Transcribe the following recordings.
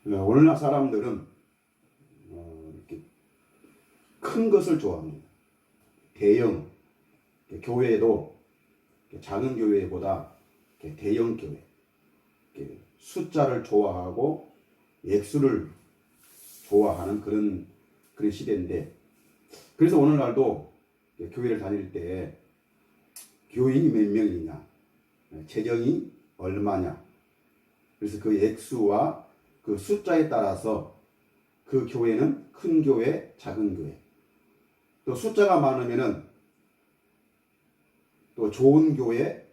오늘날 사람들은 이렇게 큰 것을 좋아합니다. 대형 교회도 작은 교회보다 대형 교회, 숫자를 좋아하고 액수를 좋아하는 그런 시대인데, 그래서 오늘날도 교회를 다닐 때 교인이 몇 명이냐, 재정이 얼마냐, 그래서 그 액수와 그 숫자에 따라서 그 교회는 큰 교회, 작은 교회, 또 숫자가 많으면은 또 좋은 교회,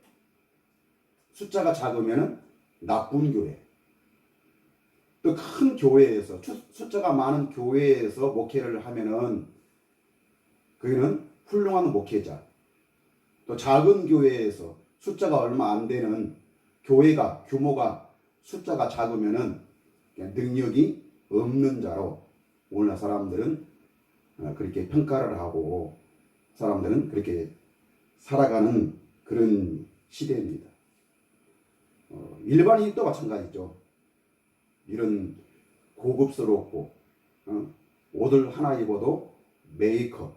숫자가 작으면은 나쁜 교회, 또 큰 교회에서 숫자가 많은 교회에서 목회를 하면은 그는 훌륭한 목회자, 또 작은 교회에서 숫자가 얼마 안 되는 교회가 규모가 숫자가 작으면은 능력이 없는 자로 오늘날 사람들은 그렇게 평가를 하고 사람들은 그렇게 살아가는 그런 시대입니다. 일반인도 마찬가지죠. 이런 고급스럽고 옷을 하나 입어도 메이크업,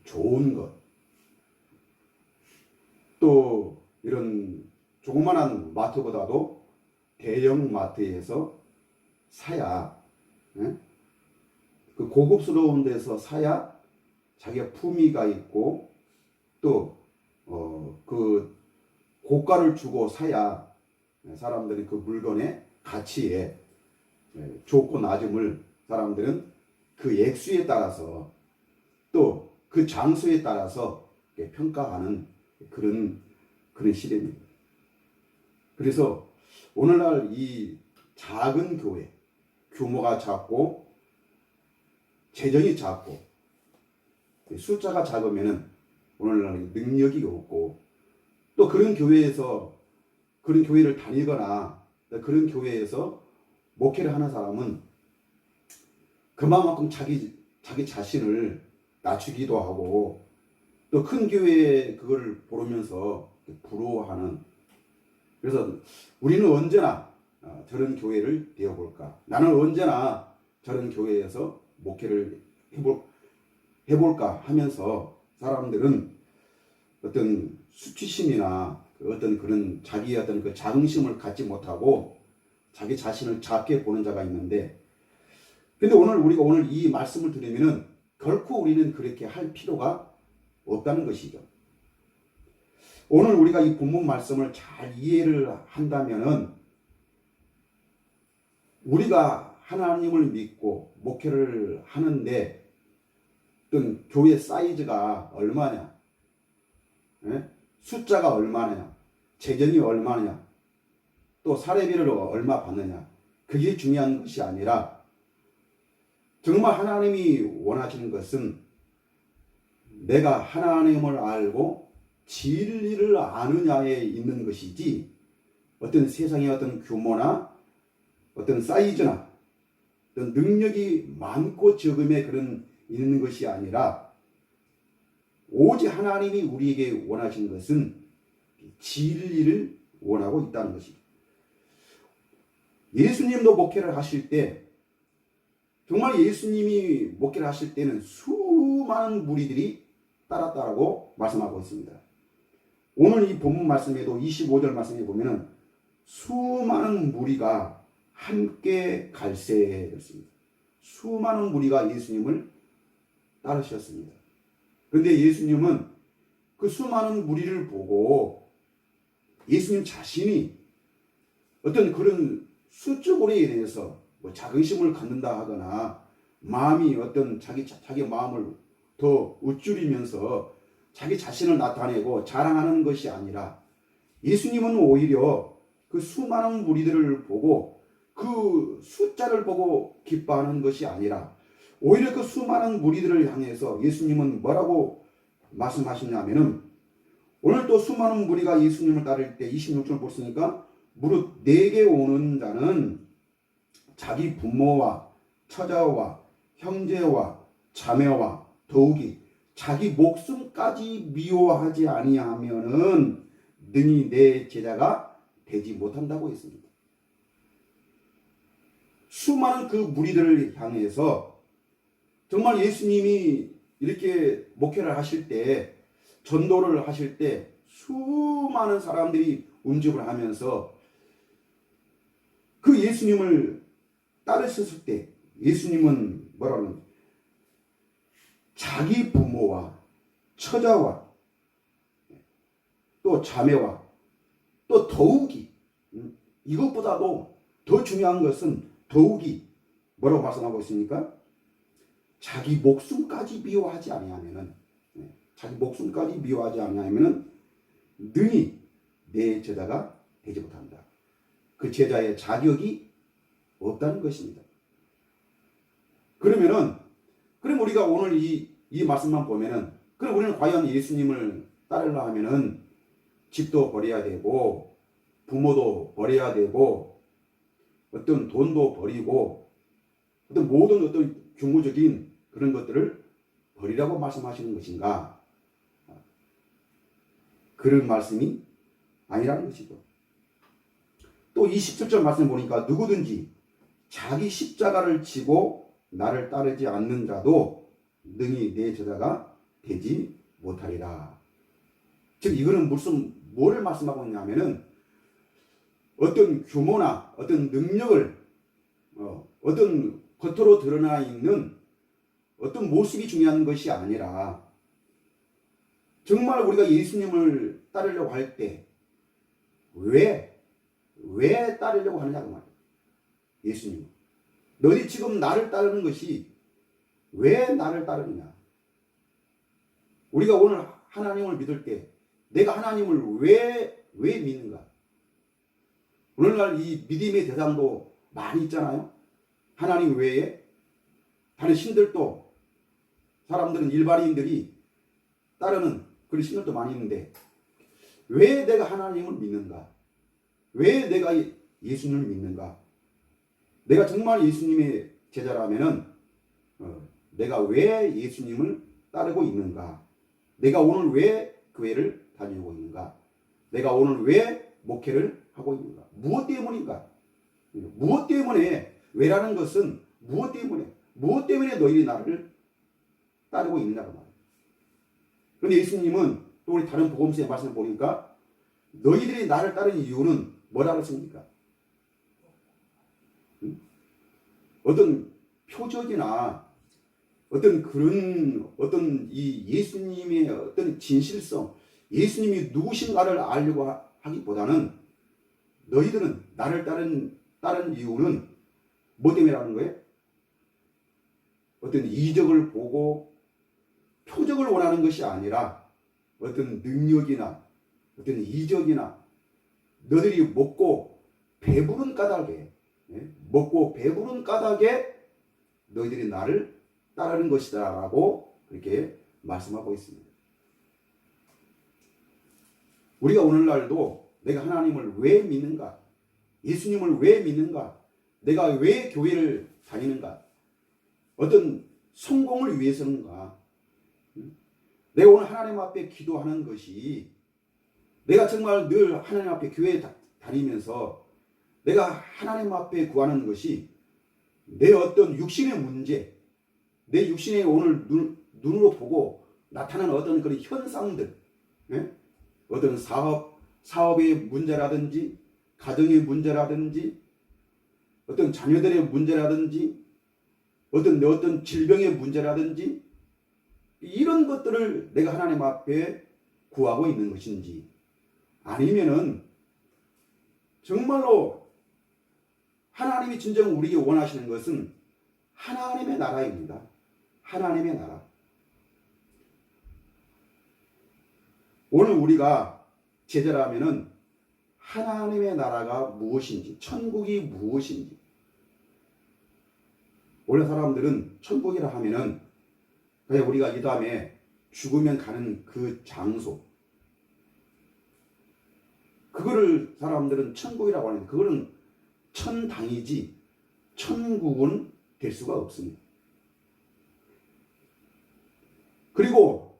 좋은 것, 또 이런 조그만한 마트보다도 대형 마트에서 사야, 그 고급스러운 데서 사야 자기가 품위가 있고 또 그 고가를 주고 사야 사람들이 그 물건의 가치에 좋고 낮음을 사람들은 그 액수에 따라서 또 그 장소에 따라서 평가하는 그런 시대입니다. 그래서 오늘날 이 작은 교회, 규모가 작고 재정이 작고 숫자가 작으면은 오늘날 능력이 없고, 또 그런 교회를 다니거나 그런 교회에서 목회를 하는 사람은 그만큼 자기 자신을 낮추기도 하고 또 큰 교회의 그걸 보면서 부러워하는, 그래서 우리는 언제나 저런 교회를 되어볼까, 나는 언제나 저런 교회에서 목회를 해볼까 하면서 사람들은 어떤 수치심이나 어떤 그런 자기의 어떤 그 자긍심을 갖지 못하고 자기 자신을 작게 보는 자가 있는데, 근데 우리가 오늘 이 말씀을 들으면은 결코 우리는 그렇게 할 필요가 없다는 것이죠. 오늘 우리가 이 본문 말씀을 잘 이해를 한다면은 우리가 하나님을 믿고 목회를 하는데 어떤 교회 사이즈가 얼마냐, 숫자가 얼마냐, 재정이 얼마냐, 또 사례비를 얼마 받느냐, 그게 중요한 것이 아니라 정말 하나님이 원하시는 것은 내가 하나님을 알고 진리를 아느냐에 있는 것이지, 어떤 세상의 어떤 규모나 어떤 사이즈나 어떤 능력이 많고 적음에 그런 있는 것이 아니라 오직 하나님이 우리에게 원하시는 것은 진리를 원하고 있다는 것입니다. 예수님도 목회를 하실 때, 정말 예수님이 목회를 하실 때는 수많은 무리들이 따랐다라고 말씀하고 있습니다. 오늘 이 본문 말씀에도 25절 말씀에 보면은 수많은 무리가 함께 갈새였습니다. 수많은 무리가 예수님을 따르셨습니다. 그런데 예수님은 그 수많은 무리를 보고 예수님 자신이 어떤 그런 수적으로 인해서 자긍심을 갖는다 하거나 마음이 어떤 자기 마음을 더 우쭐이면서 자기 자신을 나타내고 자랑하는 것이 아니라, 예수님은 오히려 그 수많은 무리들을 보고 그 숫자를 보고 기뻐하는 것이 아니라 오히려 그 수많은 무리들을 향해서 예수님은 뭐라고 말씀하시냐면은, 오늘 또 수많은 무리가 예수님을 따를 때 26절 보시니까 무릇 내게 오는 자는 자기 부모와 처자와 형제와 자매와 더욱이 자기 목숨까지 미워하지 아니하면은 능히 내 제자가 되지 못한다고 했습니다. 수많은 그 무리들을 향해서 정말 예수님이 이렇게 목회를 하실 때, 전도를 하실 때 수많은 사람들이 운집을 하면서 그 예수님을 따르셨을 때 예수님은 뭐라 그러는 자기 부모와 처자와 또 자매와 또 더욱이 이것보다도 더 중요한 것은 더욱이 뭐라고 말씀하고 있습니까? 자기 목숨까지 미워하지 아니하면은 자기 목숨까지 미워하지 아니하면은 능히 내 제자가 되지 못한다. 그 제자의 자격이 없다는 것입니다. 그럼 우리가 오늘 이 말씀만 보면은 그럼 우리는 과연 예수님을 따르려 하면은 집도 버려야 되고 부모도 버려야 되고 어떤 돈도 버리고 어떤 모든 어떤 규모적인 그런 것들을 버리라고 말씀하시는 것인가? 그런 말씀이 아니라는 것이죠. 또 이 17절 말씀 보니까 누구든지 자기 십자가를 지고 나를 따르지 않는 자도 능히 내 제자가 되지 못하리라. 즉 이거는 뭐를 말씀하고 있냐면은 어떤 규모나 어떤 능력을 어떤 겉으로 드러나 있는 어떤 모습이 중요한 것이 아니라 정말 우리가 예수님을 따르려고 할 때 왜 따르려고 하느냐 그 말이에요. 예수님. 너희 지금 나를 따르는 것이 왜 나를 따르느냐. 우리가 오늘 하나님을 믿을 때 내가 하나님을 왜 믿는가. 오늘날 이 믿음의 대상도 많이 있잖아요. 하나님 외에 다른 신들도 사람들은 일반인들이 따르는 그런 신들도 많이 있는데 왜 내가 하나님을 믿는가? 왜 내가 예수님을 믿는가? 내가 정말 예수님의 제자라면은 내가 왜 예수님을 따르고 있는가? 내가 오늘 왜 교회를 다니고 있는가? 내가 오늘 왜 목회를 하고 있는가? 무엇 때문인가? 무엇 때문에 왜라는 것은 무엇 때문에 너희들이 나를 따르고 있느냐고 말이에요. 그런데 예수님은 또 우리 다른 복음서의 말씀을 보니까 너희들이 나를 따르는 이유는 뭐라고 했습니까? 어떤 표적이나 어떤 그런 어떤 이 예수님의 어떤 진실성, 예수님이 누구신가를 알려고 하기보다는 너희들은 나를 따른 이유는 뭐 때문이라는 거예요? 어떤 이적을 보고 표적을 원하는 것이 아니라 어떤 능력이나 어떤 이적이나 너희들이 먹고 배부른 까닭에 너희들이 나를 따르는 것이다 라고 그렇게 말씀하고 있습니다. 우리가 오늘날도 내가 하나님을 왜 믿는가? 예수님을 왜 믿는가? 내가 왜 교회를 다니는가? 어떤 성공을 위해서인가? 내가 오늘 하나님 앞에 기도하는 것이 내가 정말 늘 하나님 앞에 교회에 다니면서 내가 하나님 앞에 구하는 것이 내 어떤 육신의 문제, 내 육신의 오늘 눈으로 보고 나타나는 어떤 그런 현상들, 어떤 사업의 문제라든지 가정의 문제라든지 어떤 자녀들의 문제라든지 어떤 질병의 문제라든지 이런 것들을 내가 하나님 앞에 구하고 있는 것인지 아니면은 정말로 하나님이 진정 우리에게 원하시는 것은 하나님의 나라입니다. 하나님의 나라. 오늘 우리가 제자라면은 하나님의 나라가 무엇인지, 천국이 무엇인지. 원래 사람들은 천국이라 하면은 그냥 우리가 이 다음에 죽으면 가는 그 장소, 그거를 사람들은 천국이라고 하는데 그거는 천당이지 천국은 될 수가 없습니다. 그리고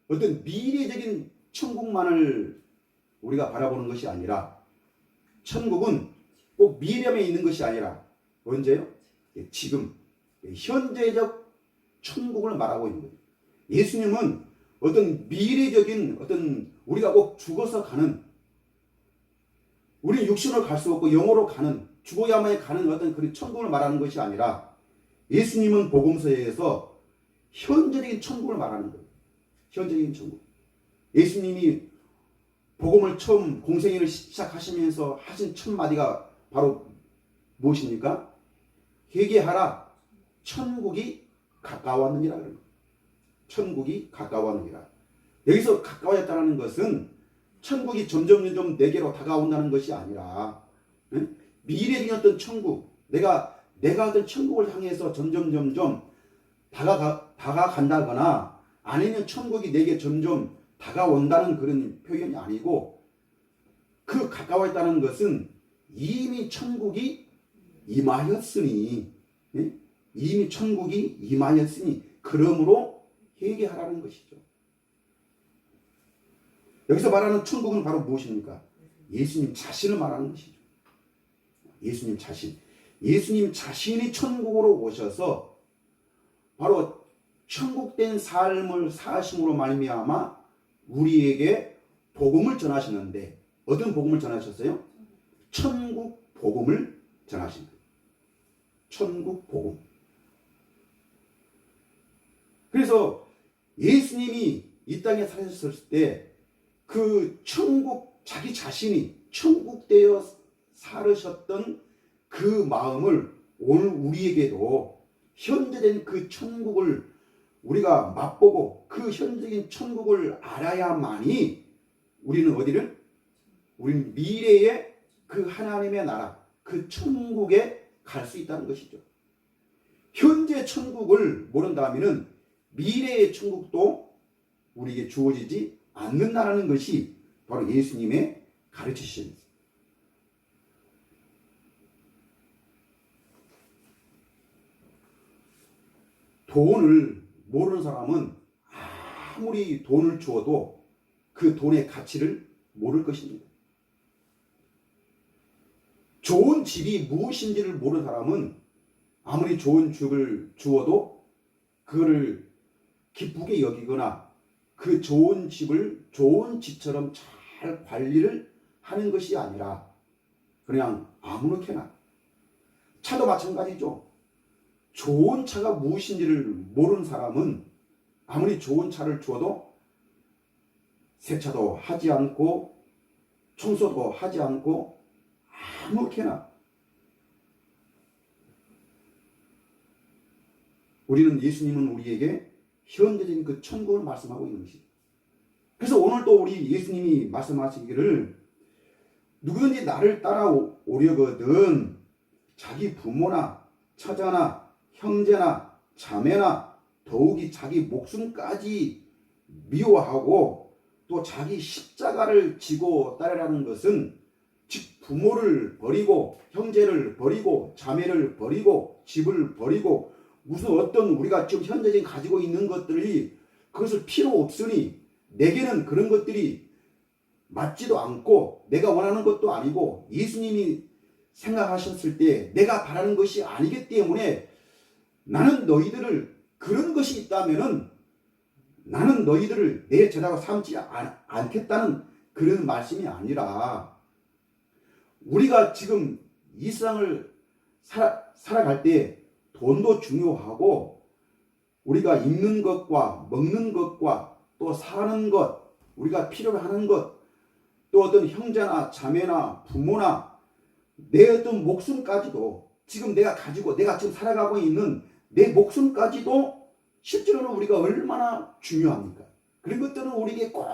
어떤 미래적인 천국만을 우리가 바라보는 것이 아니라 천국은 꼭 미래에 있는 것이 아니라 언제요? 지금 현재적 천국을 말하고 있는 거예요. 예수님은 어떤 미래적인 어떤 우리가 꼭 죽어서 가는, 우리 육신으로 갈 수 없고 영으로 가는, 죽어야만 가는 어떤 그런 천국을 말하는 것이 아니라 예수님은 복음서에서 현재적인 천국을 말하는 거예요. 현재적인 천국. 예수님이 복음을 처음 공생애를 시작하시면서 하신 첫 마디가 바로 무엇입니까? 회개하라, 천국이 가까웠느니라. 천국이 가까웠느니라. 여기서 가까워졌다는 것은 천국이 점점 내게로 다가온다는 것이 아니라 미래적인 어떤 천국, 내가 어떤 천국을 향해서 점점 다가간다거나 아니면 천국이 내게 점점 다가온다는 그런 표현이 아니고, 그 가까워졌다는 것은 이미 천국이 임하였으니, 이미 천국이 임하였으니 그러므로 회개하라는 것이죠. 여기서 말하는 천국은 바로 무엇입니까? 예수님 자신을 말하는 것이죠. 예수님 자신. 예수님 자신이 천국으로 오셔서 바로 천국된 삶을 사심으로 말미암아 우리에게 복음을 전하시는데, 어떤 복음을 전하셨어요? 천국 복음을 전하신 거예요. 천국 복음. 그래서 예수님이 이 땅에 사셨을 때 그 천국, 자기 자신이 천국되어 살으셨던 그 마음을 오늘 우리에게도 현재된 그 천국을 우리가 맛보고 그 현재적인 천국을 알아야만이 우리는 어디를? 우리는 미래의 그 하나님의 나라, 그 천국에 갈 수 있다는 것이죠. 현재 천국을 모른다면은 미래의 천국도 우리에게 주어지지 않는다는 것이 바로 예수님의 가르치심입니다. 돈을 모르는 사람은 아무리 돈을 주어도 그 돈의 가치를 모를 것입니다. 좋은 집이 무엇인지를 모르는 사람은 아무리 좋은 집을 주어도 그거를 기쁘게 여기거나 그 좋은 집을 좋은 집처럼 잘 관리를 하는 것이 아니라 그냥 아무렇게나, 차도 마찬가지죠. 좋은 차가 무엇인지를 모르는 사람은 아무리 좋은 차를 주어도 세차도 하지 않고 청소도 하지 않고 아무렇게나. 우리는, 예수님은 우리에게 현재적인 그 천국을 말씀하고 있는 것이죠. 그래서 오늘 또 우리 예수님이 말씀하시기를 누구든지 나를 따라오려거든 자기 부모나 처자나 형제나 자매나 더욱이 자기 목숨까지 미워하고 또 자기 십자가를 지고 따르라는 것은, 즉 부모를 버리고 형제를 버리고 자매를 버리고 집을 버리고 무슨 어떤 우리가 지금 현재 가지고 있는 것들이 그것을 필요 없으니 내게는 그런 것들이 맞지도 않고 내가 원하는 것도 아니고 예수님이 생각하셨을 때 내가 바라는 것이 아니기 때문에 나는 너희들을, 그런 것이 있다면은 나는 너희들을 내 제자로 삼지 않겠다는 그런 말씀이 아니라, 우리가 지금 이 세상을 살아갈 때 돈도 중요하고 우리가 입는 것과 먹는 것과 또 사는 것, 우리가 필요로 하는 것, 또 어떤 형제나 자매나 부모나 내 어떤 목숨까지도, 지금 내가 가지고 내가 지금 살아가고 있는 내 목숨까지도 실제로는 우리가 얼마나 중요합니까? 그런 것들은 우리에게 꼭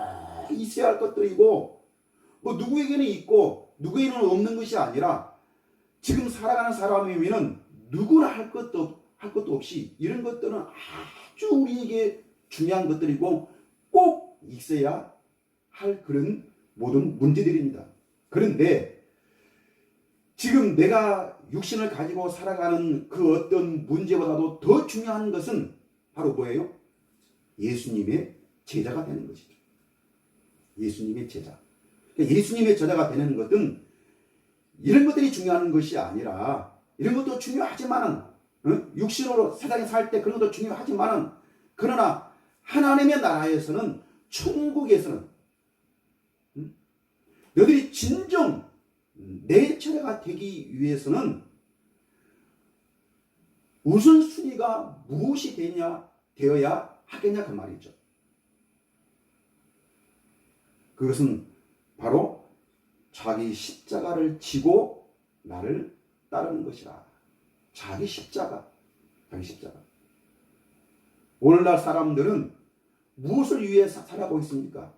있어야 할 것들이고, 뭐 누구에게는 있고 누구에게는 없는 것이 아니라 지금 살아가는 사람이면은 누구나 할 것도 없이 이런 것들은 아주 우리에게 중요한 것들이고 꼭 있어야 할 그런 모든 문제들입니다. 그런데 지금 내가 육신을 가지고 살아가는 그 어떤 문제보다도 더 중요한 것은 바로 뭐예요? 예수님의 제자가 되는 것이죠. 예수님의 제자. 예수님의 제자가 되는 것은 이런 것들이 중요한 것이 아니라, 이런 것도 중요하지만 육신으로 세상에 살 때 그런 것도 중요하지만은 그러나 하나님의 나라에서는 천국에서는 너희들이 진정 내 처자가 되기 위해서는 우선순위가 무엇이 되어야 하겠냐 그 말이죠. 그것은 바로 자기 십자가를 지고 나를 따르는 것이라. 자기 십자가. 오늘날 사람들은 무엇을 위해 살아가고 있습니까?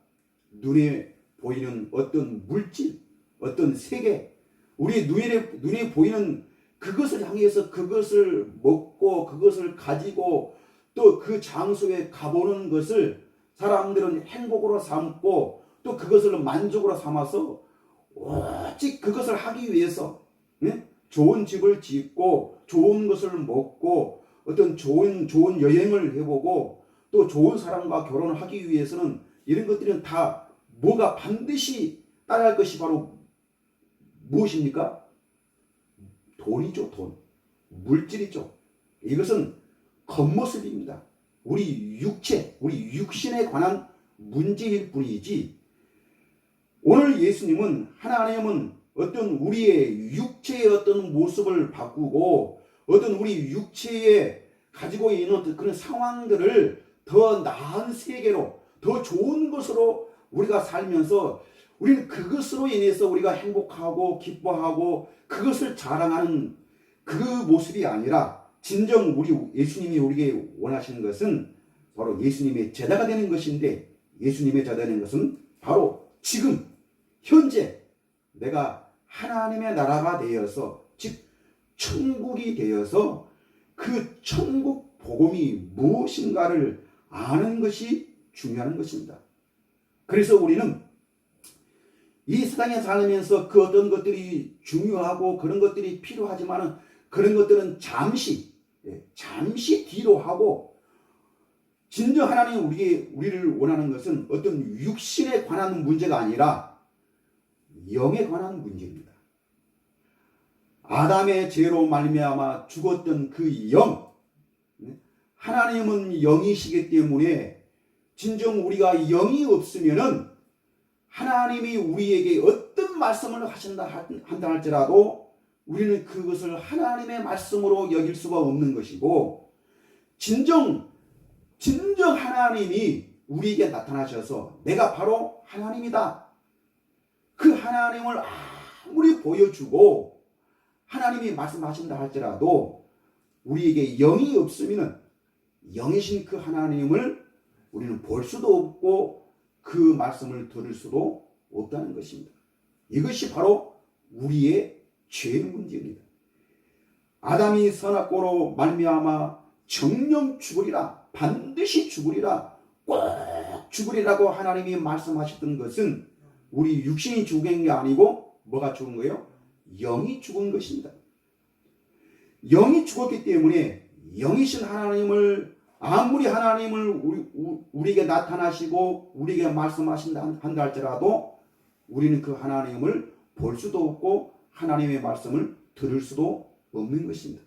눈에 보이는 어떤 물질, 어떤 세계, 우리 눈에 보이는 그것을 향해서 그것을 먹고 그것을 가지고 또 그 장소에 가보는 것을 사람들은 행복으로 삼고 또 그것을 만족으로 삼아서 오직 그것을 하기 위해서 좋은 집을 짓고 좋은 것을 먹고 어떤 좋은 여행을 해보고 또 좋은 사람과 결혼을 하기 위해서는 이런 것들은 다 뭐가 반드시 따라할 것이 바로 무엇입니까? 돈이죠. 돈. 물질이죠. 이것은 겉모습입니다. 우리 육신에 관한 문제일 뿐이지 오늘 예수님은 하나님은 어떤 우리의 육체의 어떤 모습을 바꾸고 어떤 우리 육체에 가지고 있는 그런 상황들을 더 나은 세계로 더 좋은 것으로 우리가 살면서 우리는 그것으로 인해서 우리가 행복하고 기뻐하고 그것을 자랑하는 그 모습이 아니라 진정 우리 예수님이 우리에게 원하시는 것은 바로 예수님의 제자가 되는 것인데 예수님의 제자가 되는 것은 바로 지금 현재 내가 하나님의 나라가 되어서 즉 천국이 되어서 그 천국 복음이 무엇인가를 아는 것이 중요한 것입니다. 그래서 우리는 이 세상에 살면서 그 어떤 것들이 중요하고 그런 것들이 필요하지만 그런 것들은 잠시 뒤로 하고 진정 하나님 우리를 원하는 것은 어떤 육신에 관한 문제가 아니라 영에 관한 문제입니다. 아담의 죄로 말미암아 죽었던 그 영, 하나님은 영이시기 때문에 진정 우리가 영이 없으면은 하나님이 우리에게 어떤 말씀을 하신다 한다 할지라도 우리는 그것을 하나님의 말씀으로 여길 수가 없는 것이고 진정 하나님이 우리에게 나타나셔서 내가 바로 하나님이다. 그 하나님을 아무리 보여주고 하나님이 말씀하신다 할지라도 우리에게 영이 없으면 영이신 그 하나님을 우리는 볼 수도 없고 그 말씀을 들을 수도 없다는 것입니다. 이것이 바로 우리의 죄의 문제입니다. 아담이 선악과로 말미암아 정령 죽으리라 반드시 죽으리라 꼭 죽으리라고 하나님이 말씀하셨던 것은 우리 육신이 죽은 게 아니고 뭐가 죽은 거예요? 영이 죽은 것입니다. 영이 죽었기 때문에 영이신 하나님을 아무리 하나님을 우리에게 나타나시고 우리에게 말씀하신다 한다 할지라도 우리는 그 하나님을 볼 수도 없고 하나님의 말씀을 들을 수도 없는 것입니다.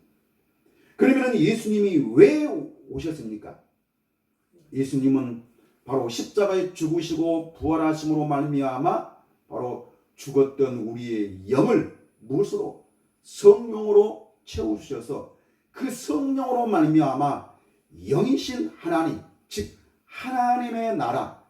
그러면 예수님이 왜 오셨습니까? 예수님은 바로 십자가에 죽으시고 부활하심으로 말미암아 바로 죽었던 우리의 영을 무엇으로? 성령으로 채우셔서 그 성령으로 말미암아 영이신 하나님, 즉 하나님의 나라,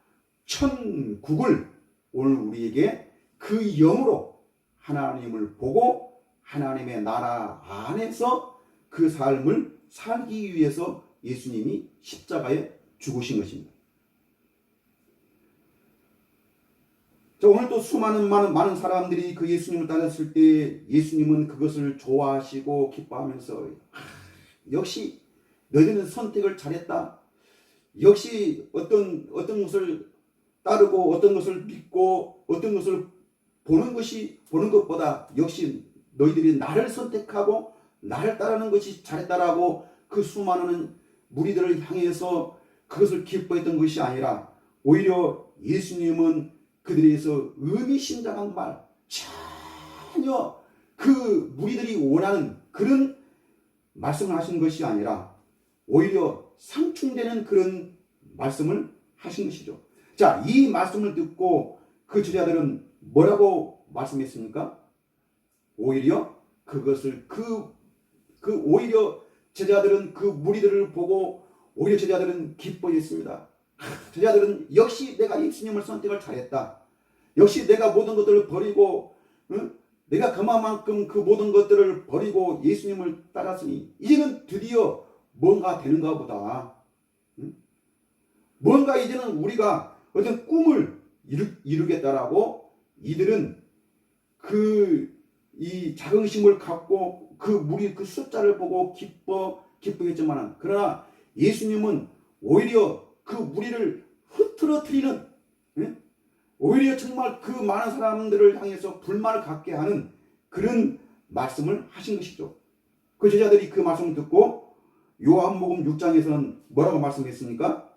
천국을 오늘 우리에게 그 영으로 하나님을 보고 하나님의 나라 안에서 그 삶을 살기 위해서 예수님이 십자가에 죽으신 것입니다. 자, 오늘 또 많은 사람들이 그 예수님을 따랐을 때 예수님은 그것을 좋아하시고 기뻐하면서 역시 너희는 선택을 잘했다. 역시 어떤 것을 따르고 어떤 것을 믿고 어떤 것을 보는 것보다 역시 너희들이 나를 선택하고 나를 따르는 것이 잘했다라고 그 수많은 무리들을 향해서 그것을 기뻐했던 것이 아니라 오히려 예수님은 그들에게서 의미심장한 말, 전혀 그 무리들이 원하는 그런 말씀을 하신 것이 아니라 오히려 상충되는 그런 말씀을 하신 것이죠. 자, 이 말씀을 듣고 그 제자들은 뭐라고 말씀했습니까? 오히려 그것을 오히려 제자들은 그 무리들을 보고 오히려 제자들은 기뻐했습니다. 제자들은 역시 내가 예수님을 선택을 잘했다. 역시 내가 모든 것들을 버리고 내가 그만큼 그 모든 것들을 버리고 예수님을 따랐으니 이제는 드디어 뭔가 되는가 보다. 뭔가 이제는 우리가 어떤 꿈을 이루겠다라고 이들은 이 자긍심을 갖고 그 무리 그 숫자를 보고 기뻐했지만 그러나 예수님은 오히려 그 무리를 흐트러뜨리는 오히려 정말 그 많은 사람들을 향해서 불만을 갖게 하는 그런 말씀을 하신 것이죠. 그 제자들이 그 말씀을 듣고 요한복음 6장에서는 뭐라고 말씀했습니까?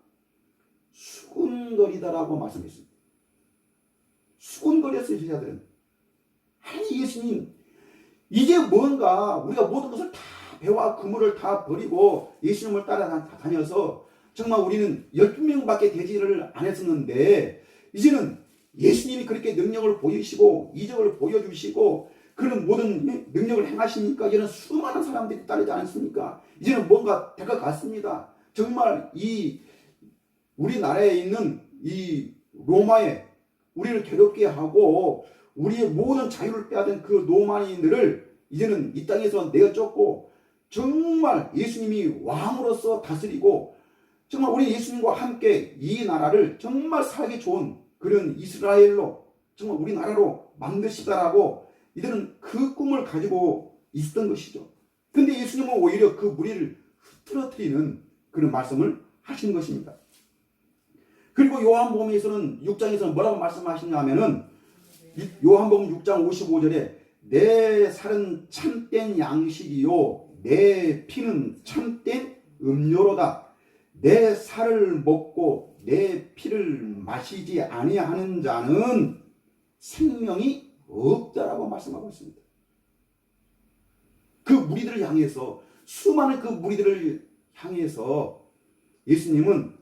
수군거리다라고 말씀했습니다. 수군거렸어요, 제자들은. 아니 예수님, 이제 뭔가 우리가 모든 것을 다 배와 그물을 다 버리고 예수님을 따라다녀서 정말 우리는 12명밖에 되지를 않았었는데 이제는 예수님이 그렇게 능력을 보이시고 이적을 보여주시고 그런 모든 능력을 행하시니까 이제는 수많은 사람들이 따르지 않습니까? 이제는 뭔가 될 것 같습니다. 정말 이 우리나라에 있는 이 로마에 우리를 괴롭게 하고 우리의 모든 자유를 빼앗은 그 로마인들을 이제는 이 땅에서 내어쫓고 정말 예수님이 왕으로서 다스리고 정말 우리 예수님과 함께 이 나라를 정말 살기 좋은 그런 이스라엘로 정말 우리나라로 만드시다라고 이들은 그 꿈을 가지고 있었던 것이죠. 근데 예수님은 오히려 그 무리를 흐트러뜨리는 그런 말씀을 하신 것입니다. 그리고 요한복음에서는 6장에서는 뭐라고 말씀하시냐면은 요한복음 6장 55절에 내 살은 참된 양식이요 내 피는 참된 음료로다. 내 살을 먹고 내 피를 마시지 아니하는 자는 생명이 없다라고 말씀하고 있습니다. 그 무리들을 향해서 수많은 그 무리들을 향해서 예수님은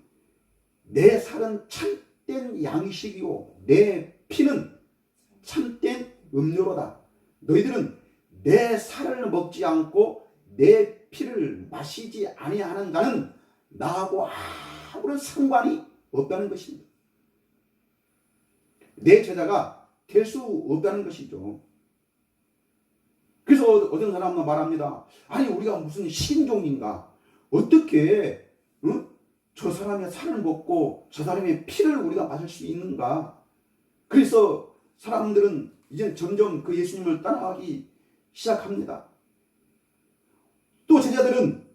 내 살은 참된 양식이요 내 피는 참된 음료로다. 너희들은 내 살을 먹지 않고 내 피를 마시지 아니하는 자는 나하고 아무런 상관이 없다는 것입니다. 내 제자가 될 수 없다는 것이죠. 그래서 어떤 사람은 말합니다. 아니 우리가 무슨 신종인가? 어떻게 저 사람의 살을 먹고 저 사람의 피를 우리가 마실 수 있는가? 그래서 사람들은 이제 점점 그 예수님을 따라가기 시작합니다. 또 제자들은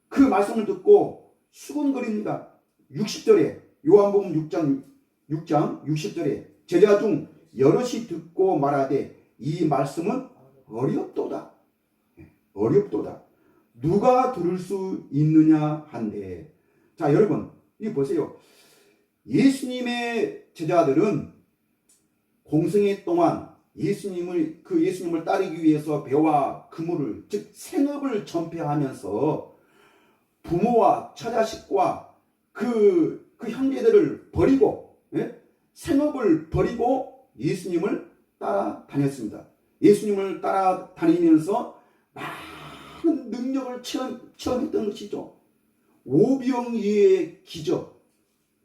그 말씀을 듣고 수군거립니다. 60절에 요한복음 6장 60절에 제자 중 여럿이 듣고 말하되 이 말씀은 어렵도다. 어렵도다. 누가 들을 수 있느냐 한데. 자 여러분 이 보세요. 예수님의 제자들은 공생애 동안 예수님을 따르기 위해서 배와 그물을 즉 생업을 전폐하면서 부모와 처자식과 그 형제들을 버리고 생업을 버리고 예수님을 따라다녔습니다. 예수님을 따라다니면서 많은 능력을 체험했던 것이죠. 오병이어의 기적.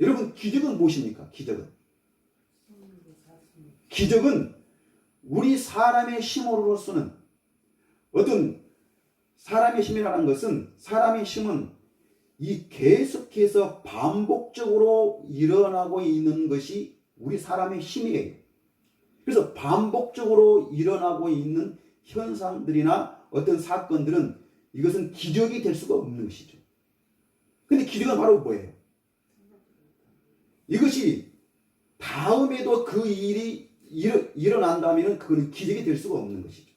여러분 기적은 무엇입니까? 기적은 우리 사람의 힘으로서는 어떤 사람의 힘이라는 것은 사람의 힘은 이 계속해서 반복적으로 일어나고 있는 것이 우리 사람의 힘이에요. 그래서 반복적으로 일어나고 있는 현상들이나 어떤 사건들은 이것은 기적이 될 수가 없는 것이죠. 근데 기적은 바로 뭐예요? 이것이 다음에도 그 일이 일어난다면 그건 기적이 될 수가 없는 것이죠.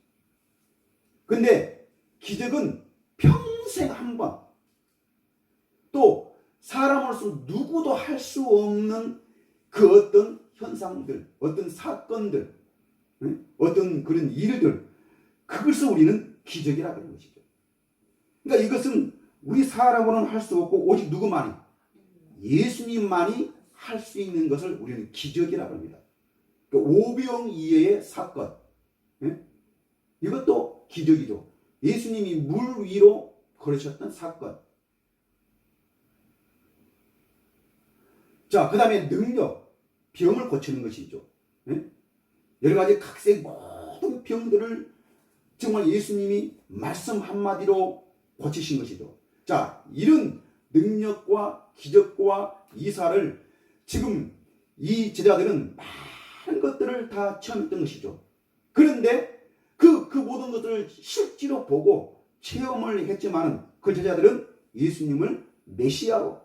근데 기적은 평생 한 번, 또 사람으로서 누구도 할 수 없는 그 어떤 현상들, 어떤 사건들, 어떤 그런 일들, 그것을 우리는 기적이라고 하는 것이죠. 그러니까 이것은 우리 사람으로는 할 수 없고 오직 누구만이? 예수님만이 할 수 있는 것을 우리는 기적이라고 합니다. 그러니까 오병이어의 사건, 예? 이것도 기적이죠. 예수님이 물 위로 걸으셨던 사건. 자, 그 다음에 능력, 병을 고치는 것이죠. 예? 여러 가지 각색 모든 병들을 정말 예수님이 말씀 한마디로 고치신 것이죠. 자, 이런 능력과 기적과 이사를 지금 이 제자들은 많은 것들을 다 체험했던 것이죠. 그런데 그 모든 것들을 실제로 보고 체험을 했지만 그 제자들은 예수님을 메시아로,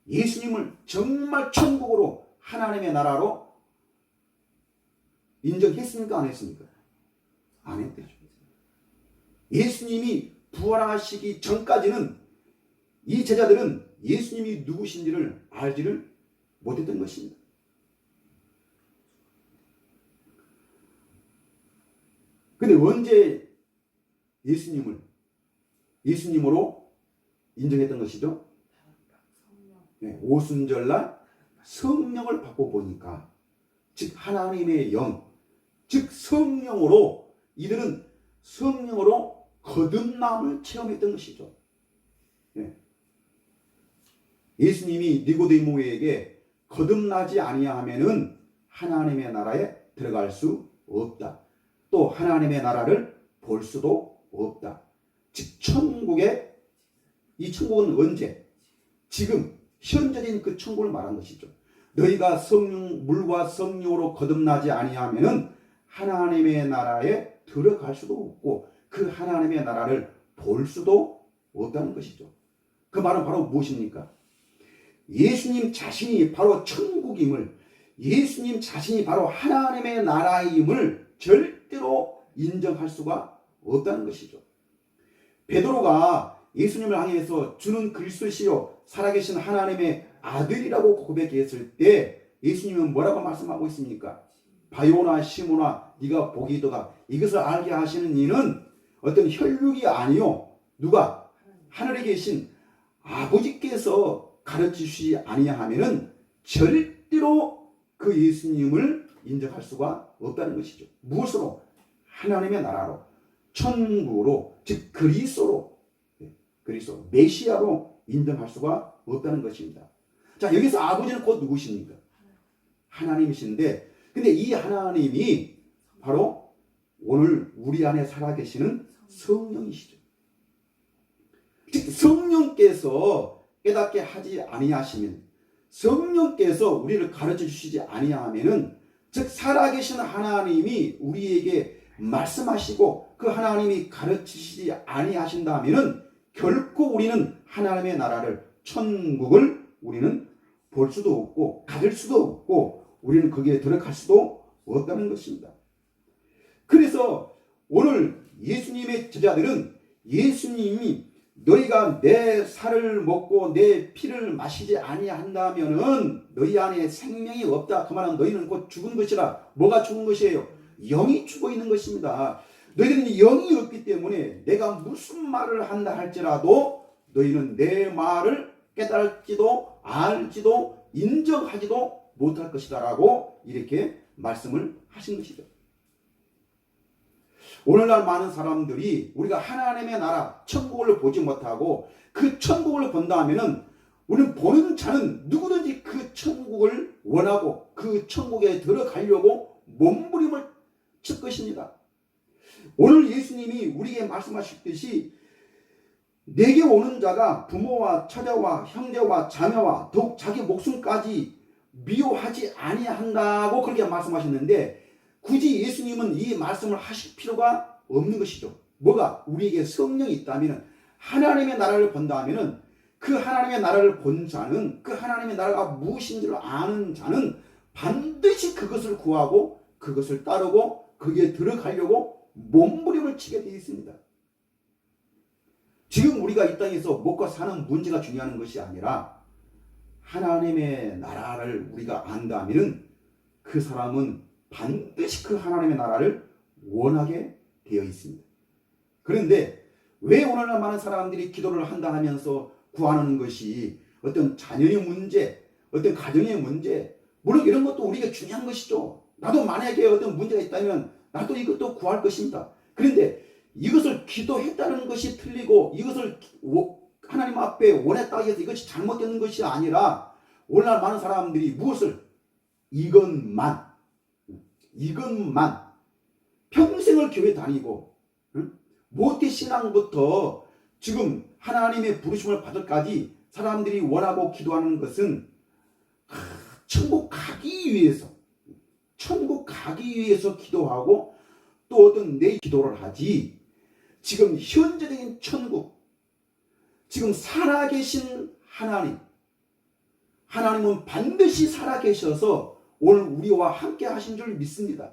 예수님을 정말 천국으로, 하나님의 나라로 인정했습니까? 안 했습니까? 안 했대요. 예수님이 부활하시기 전까지는 이 제자들은 예수님이 누구신지를 알지를 못했던 것입니다. 근데 언제 예수님으로 인정했던 것이죠? 네, 오순절날 성령을 받고 보니까, 즉 하나님의 영, 즉 성령으로, 이들은 성령으로 거듭남을 체험했던 것이죠. 네. 예수님이 니고데모에게 거듭나지 아니하면은 하나님의 나라에 들어갈 수 없다. 또 하나님의 나라를 볼 수도 없다. 즉 천국에, 이 천국은 언제? 지금 현재인 그 천국을 말한 것이죠. 너희가 물과 성령으로 거듭나지 아니하면은 하나님의 나라에 들어갈 수도 없고 그 하나님의 나라를 볼 수도 없다는 것이죠. 그 말은 바로 무엇입니까? 예수님 자신이 바로 천국임을, 예수님 자신이 바로 하나님의 나라임을 절대로 인정할 수가 없다는 것이죠. 베드로가 예수님을 향해서 주는 그리스도시요 살아계신 하나님의 아들이라고 고백했을 때 예수님은 뭐라고 말씀하고 있습니까? 바요나 시모나 네가 보기도다. 이것을 알게 하시는 이는 어떤 혈육이 아니요, 누가? 하늘에 계신 아버지께서 가르치시지 아니하면은 절대로 그 예수님을 인정할 수가 없다는 것이죠. 무엇으로? 하나님의 나라로, 천국으로, 즉 그리스도로, 메시아로 인정할 수가 없다는 것입니다. 자, 여기서 아버지는 곧 누구십니까? 하나님이신데, 근데 이 하나님이 바로 오늘 우리 안에 살아계시는 성령이시죠. 즉 성령께서 깨닫게 하지 아니하시면, 성령께서 우리를 가르쳐 주시지 아니하면은, 즉 살아계신 하나님이 우리에게 말씀하시고 그 하나님이 가르치시지 아니하신다면은 결코 우리는 하나님의 나라를, 천국을 우리는 볼 수도 없고 가질 수도 없고 우리는 거기에 들어갈 수도 없다는 것입니다. 그래서 오늘 예수님의 제자들은 예수님이 너희가 내 살을 먹고 내 피를 마시지 아니한다면은 너희 안에 생명이 없다. 그 말은 너희는 곧 죽은 것이라. 뭐가 죽은 것이에요? 영이 죽어 있는 것입니다. 너희들은 영이 없기 때문에 내가 무슨 말을 한다 할지라도 너희는 내 말을 깨달지도 알지도 인정하지도 못할 것이다 라고 이렇게 말씀을 하신 것이죠. 오늘날 많은 사람들이 우리가 하나님의 나라 천국을 보지 못하고 그 천국을 본다 하면은 우리는 보는 자는 누구든지 그 천국을 원하고 그 천국에 들어가려고 몸부림을 칠 것입니다. 오늘 예수님이 우리에게 말씀하셨듯이 내게 오는 자가 부모와 처자와 형제와 자매와 더욱 자기 목숨까지 미워하지 아니한다고 그렇게 말씀하셨는데 굳이 예수님은 이 말씀을 하실 필요가 없는 것이죠. 뭐가? 우리에게 성령이 있다면 하나님의 나라를 본다면 그 하나님의 나라를 본 자는 그 하나님의 나라가 무엇인지를 아는 자는 반드시 그것을 구하고 그것을 따르고 거기에 들어가려고 몸부림을 치게 되어 있습니다. 지금 우리가 이 땅에서 먹고 사는 문제가 중요한 것이 아니라 하나님의 나라를 우리가 안다면 그 사람은 반드시 그 하나님의 나라를 원하게 되어 있습니다. 그런데 왜 오늘날 많은 사람들이 기도를 한다 하면서 구하는 것이 어떤 자녀의 문제, 어떤 가정의 문제, 물론 이런 것도 우리가 중요한 것이죠. 나도 만약에 어떤 문제가 있다면 나도 이것도 구할 것입니다. 그런데 이것을 기도했다는 것이 틀리고 이것을 하나님 앞에 원했다 해서 이것이 잘못되는 것이 아니라 오늘날 많은 사람들이 무엇을 이것만 평생을 교회 다니고 모태 신앙부터 지금 하나님의 부르심을 받을까지 사람들이 원하고 기도하는 것은 천국 가기 위해서 기도하고 또 어떤 내 기도를 하지, 지금 현재적인 천국, 지금 살아계신 하나님은 반드시 살아계셔서 오늘 우리와 함께 하신 줄 믿습니다.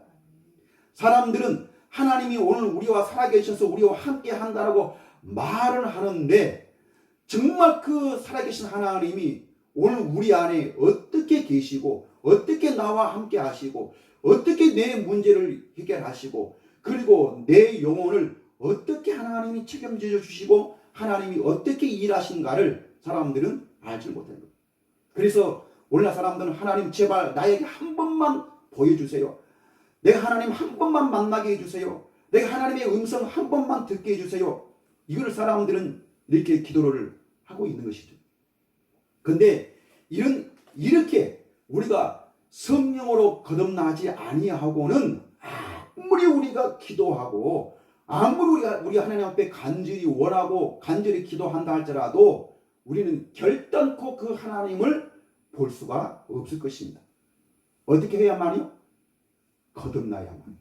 사람들은 하나님이 오늘 우리와 살아계셔서 우리와 함께 한다라고 말을 하는데, 정말 그 살아계신 하나님이 오늘 우리 안에 어떻게 계시고 어떻게 나와 함께 하시고 어떻게 내 문제를 해결하시고 그리고 내 영혼을 어떻게 하나님이 책임져 주시고 하나님이 어떻게 일하신가를 사람들은 알지 못하는 거예요. 그래서 오늘날 사람들은 하나님 제발 나에게 한 번만 보여주세요. 내가 하나님 한 번만 만나게 해주세요. 내가 하나님의 음성 한 번만 듣게 해주세요. 이걸 사람들은 이렇게 기도를 하고 있는 것이죠. 그런데 이렇게 우리가 성령으로 거듭나지 아니하고는 아무리 우리가 기도하고 아무리 우리가 하나님 앞에 간절히 원하고 간절히 기도한다 할지라도 우리는 결단코 그 하나님을 볼 수가 없을 것입니다. 어떻게 해야만요? 거듭나야만.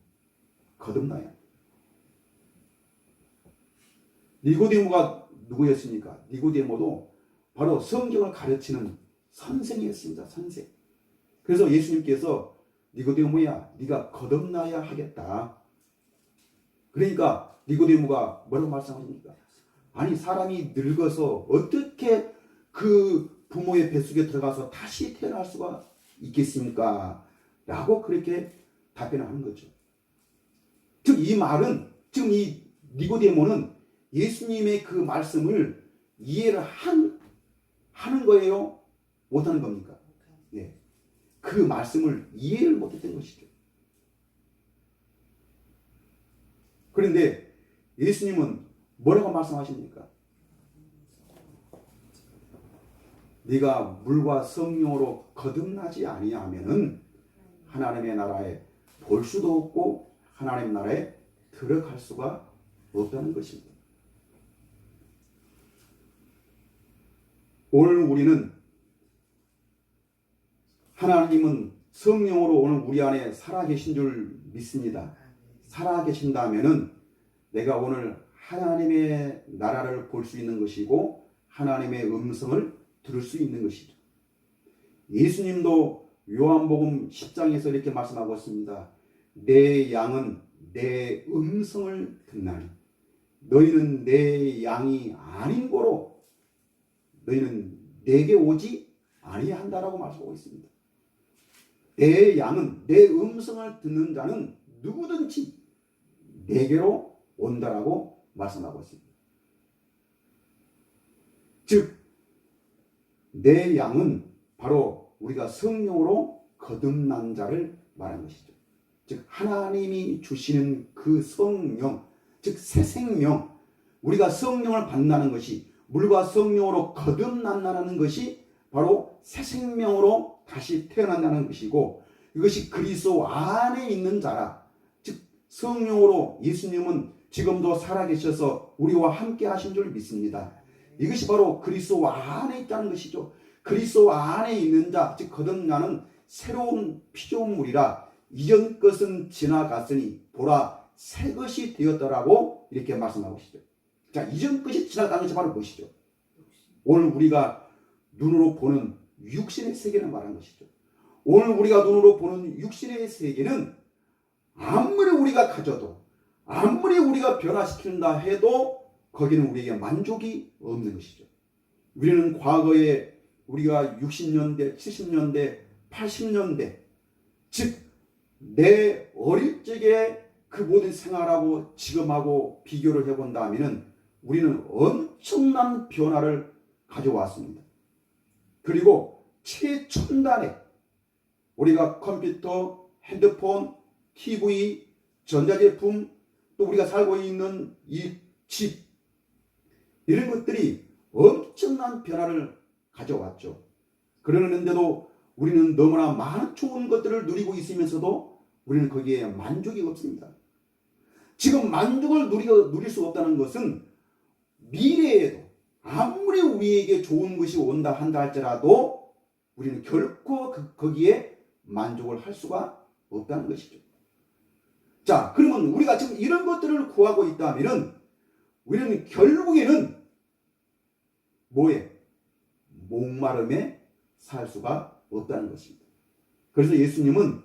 니고데모가 누구였습니까? 니고데모도 바로 성경을 가르치는 선생이었습니다. 선생. 그래서 예수님께서 니고데모야, 네가 거듭나야 하겠다. 그러니까 니고데모가 뭐라고 말씀하십니까? 아니, 사람이 늙어서 어떻게 그 부모의 뱃속에 들어가서 다시 태어날 수가 있겠습니까? 라고 그렇게 답변을 하는 거죠. 즉 이 말은, 지금 이 니고데모는 예수님의 그 말씀을 이해를 하는 거예요? 못하는 겁니까? 네. 그 말씀을 이해를 못했던 것이죠. 그런데 예수님은 뭐라고 말씀하십니까? 네가 물과 성령으로 거듭나지 아니하면은 하나님의 나라에 볼 수도 없고 하나님 나라에 들어갈 수가 없다는 것입니다. 오늘 우리는 하나님은 성령으로 오늘 우리 안에 살아계신 줄 믿습니다. 살아계신다면은 내가 오늘 하나님의 나라를 볼 수 있는 것이고 하나님의 음성을 들을 수 있는 것이죠. 예수님도 요한복음 10장에서 이렇게 말씀하고 있습니다. 내 양은 내 음성을 듣나니 너희는 내 양이 아닌 고로 너희는 내게 오지 아니한다라고 말씀하고 있습니다. 내 양은, 내 음성을 듣는 자는 누구든지 내게로 온다라고 말씀하고 있습니다. 즉 내 양은 바로 우리가 성령으로 거듭난 자를 말하는 것이죠. 즉 하나님이 주시는 그 성령, 즉 새 생명, 우리가 성령을 받는다는 것이, 물과 성령으로 거듭난다는 것이 바로 새 생명으로 다시 태어난다는 것이고, 이것이 그리스도 안에 있는 자라. 즉 성령으로 예수님은 지금도 살아계셔서 우리와 함께 하신 줄 믿습니다. 이것이 바로 그리스도 안에 있다는 것이죠. 그리스도 안에 있는 자, 즉 거듭나는 새로운 피조물이라 이전 것은 지나갔으니 보라 새 것이 되었더라고 이렇게 말씀하고 계시죠. 자, 이전 것이 지나간 것이 바로 무엇이죠? 오늘 우리가 눈으로 보는 육신의 세계를 말하는 것이죠. 오늘 우리가 눈으로 보는 육신의 세계는 아무리 우리가 가져도, 아무리 우리가 변화시킨다 해도 거기는 우리에게 만족이 없는 것이죠. 우리는 과거에 우리가 60년대, 70년대, 80년대, 즉 내 어릴 적에 그 모든 생활하고 지금하고 비교를 해본다면 우리는 엄청난 변화를 가져왔습니다. 그리고 최첨단의 우리가 컴퓨터, 핸드폰, TV, 전자제품, 또 우리가 살고 있는 이 집, 이런 것들이 엄청난 변화를 가져왔죠. 그러는데도 우리는 너무나 많은 좋은 것들을 누리고 있으면서도 우리는 거기에 만족이 없습니다. 지금 만족을 누릴 수 없다는 것은 미래에도 아무리 우리에게 좋은 것이 온다 한다 할지라도 우리는 결코 거기에 만족을 할 수가 없다는 것이죠. 자, 그러면 우리가 지금 이런 것들을 구하고 있다면 우리는 결국에는 뭐에? 목마름에 살 수가 없다는 것입니다. 그래서 예수님은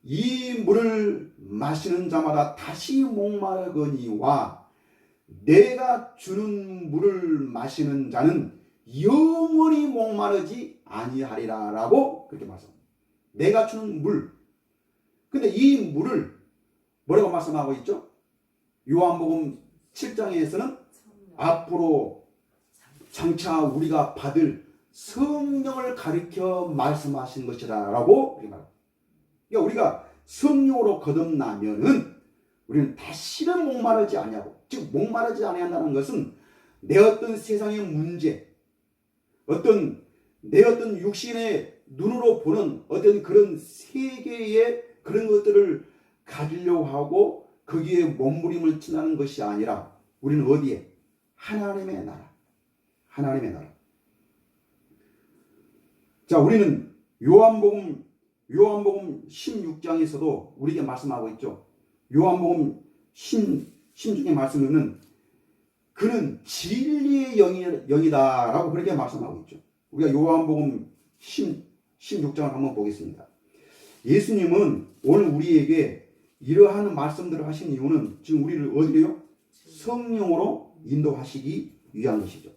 이 물을 마시는 자마다 다시 목마르거니와 내가 주는 물을 마시는 자는 영원히 목마르지 아니하리라 라고 그렇게 말씀합니다. 내가 주는 물. 근데 이 물을 뭐라고 말씀하고 있죠? 요한복음 7장에서는 앞으로 장차 우리가 받을 성령을 가리켜 말씀하신 것이다 라고 그렇게 말합니다. 그러니까 우리가 성령으로 거듭나면은 우리는 다시는 목마르지 아니하고, 즉 목마르지 아니한다는 것은 내 어떤 세상의 문제, 내 어떤 육신의 눈으로 보는 어떤 그런 세계의 그런 것들을 가지려고 하고 거기에 몸부림을 치는 것이 아니라 우리는 어디에? 하나님의 나라. 하나님의 나라. 자, 우리는 요한복음 16장에서도 우리에게 말씀하고 있죠. 요한복음 16장의 말씀에는 그는 진리의 영이다 라고 그렇게 말씀하고 있죠. 우리가 요한복음 16장을 한번 보겠습니다. 예수님은 오늘 우리에게 이러한 말씀들을 하신 이유는 지금 우리를 어디래요? 성령으로 인도하시기 위한 것이죠.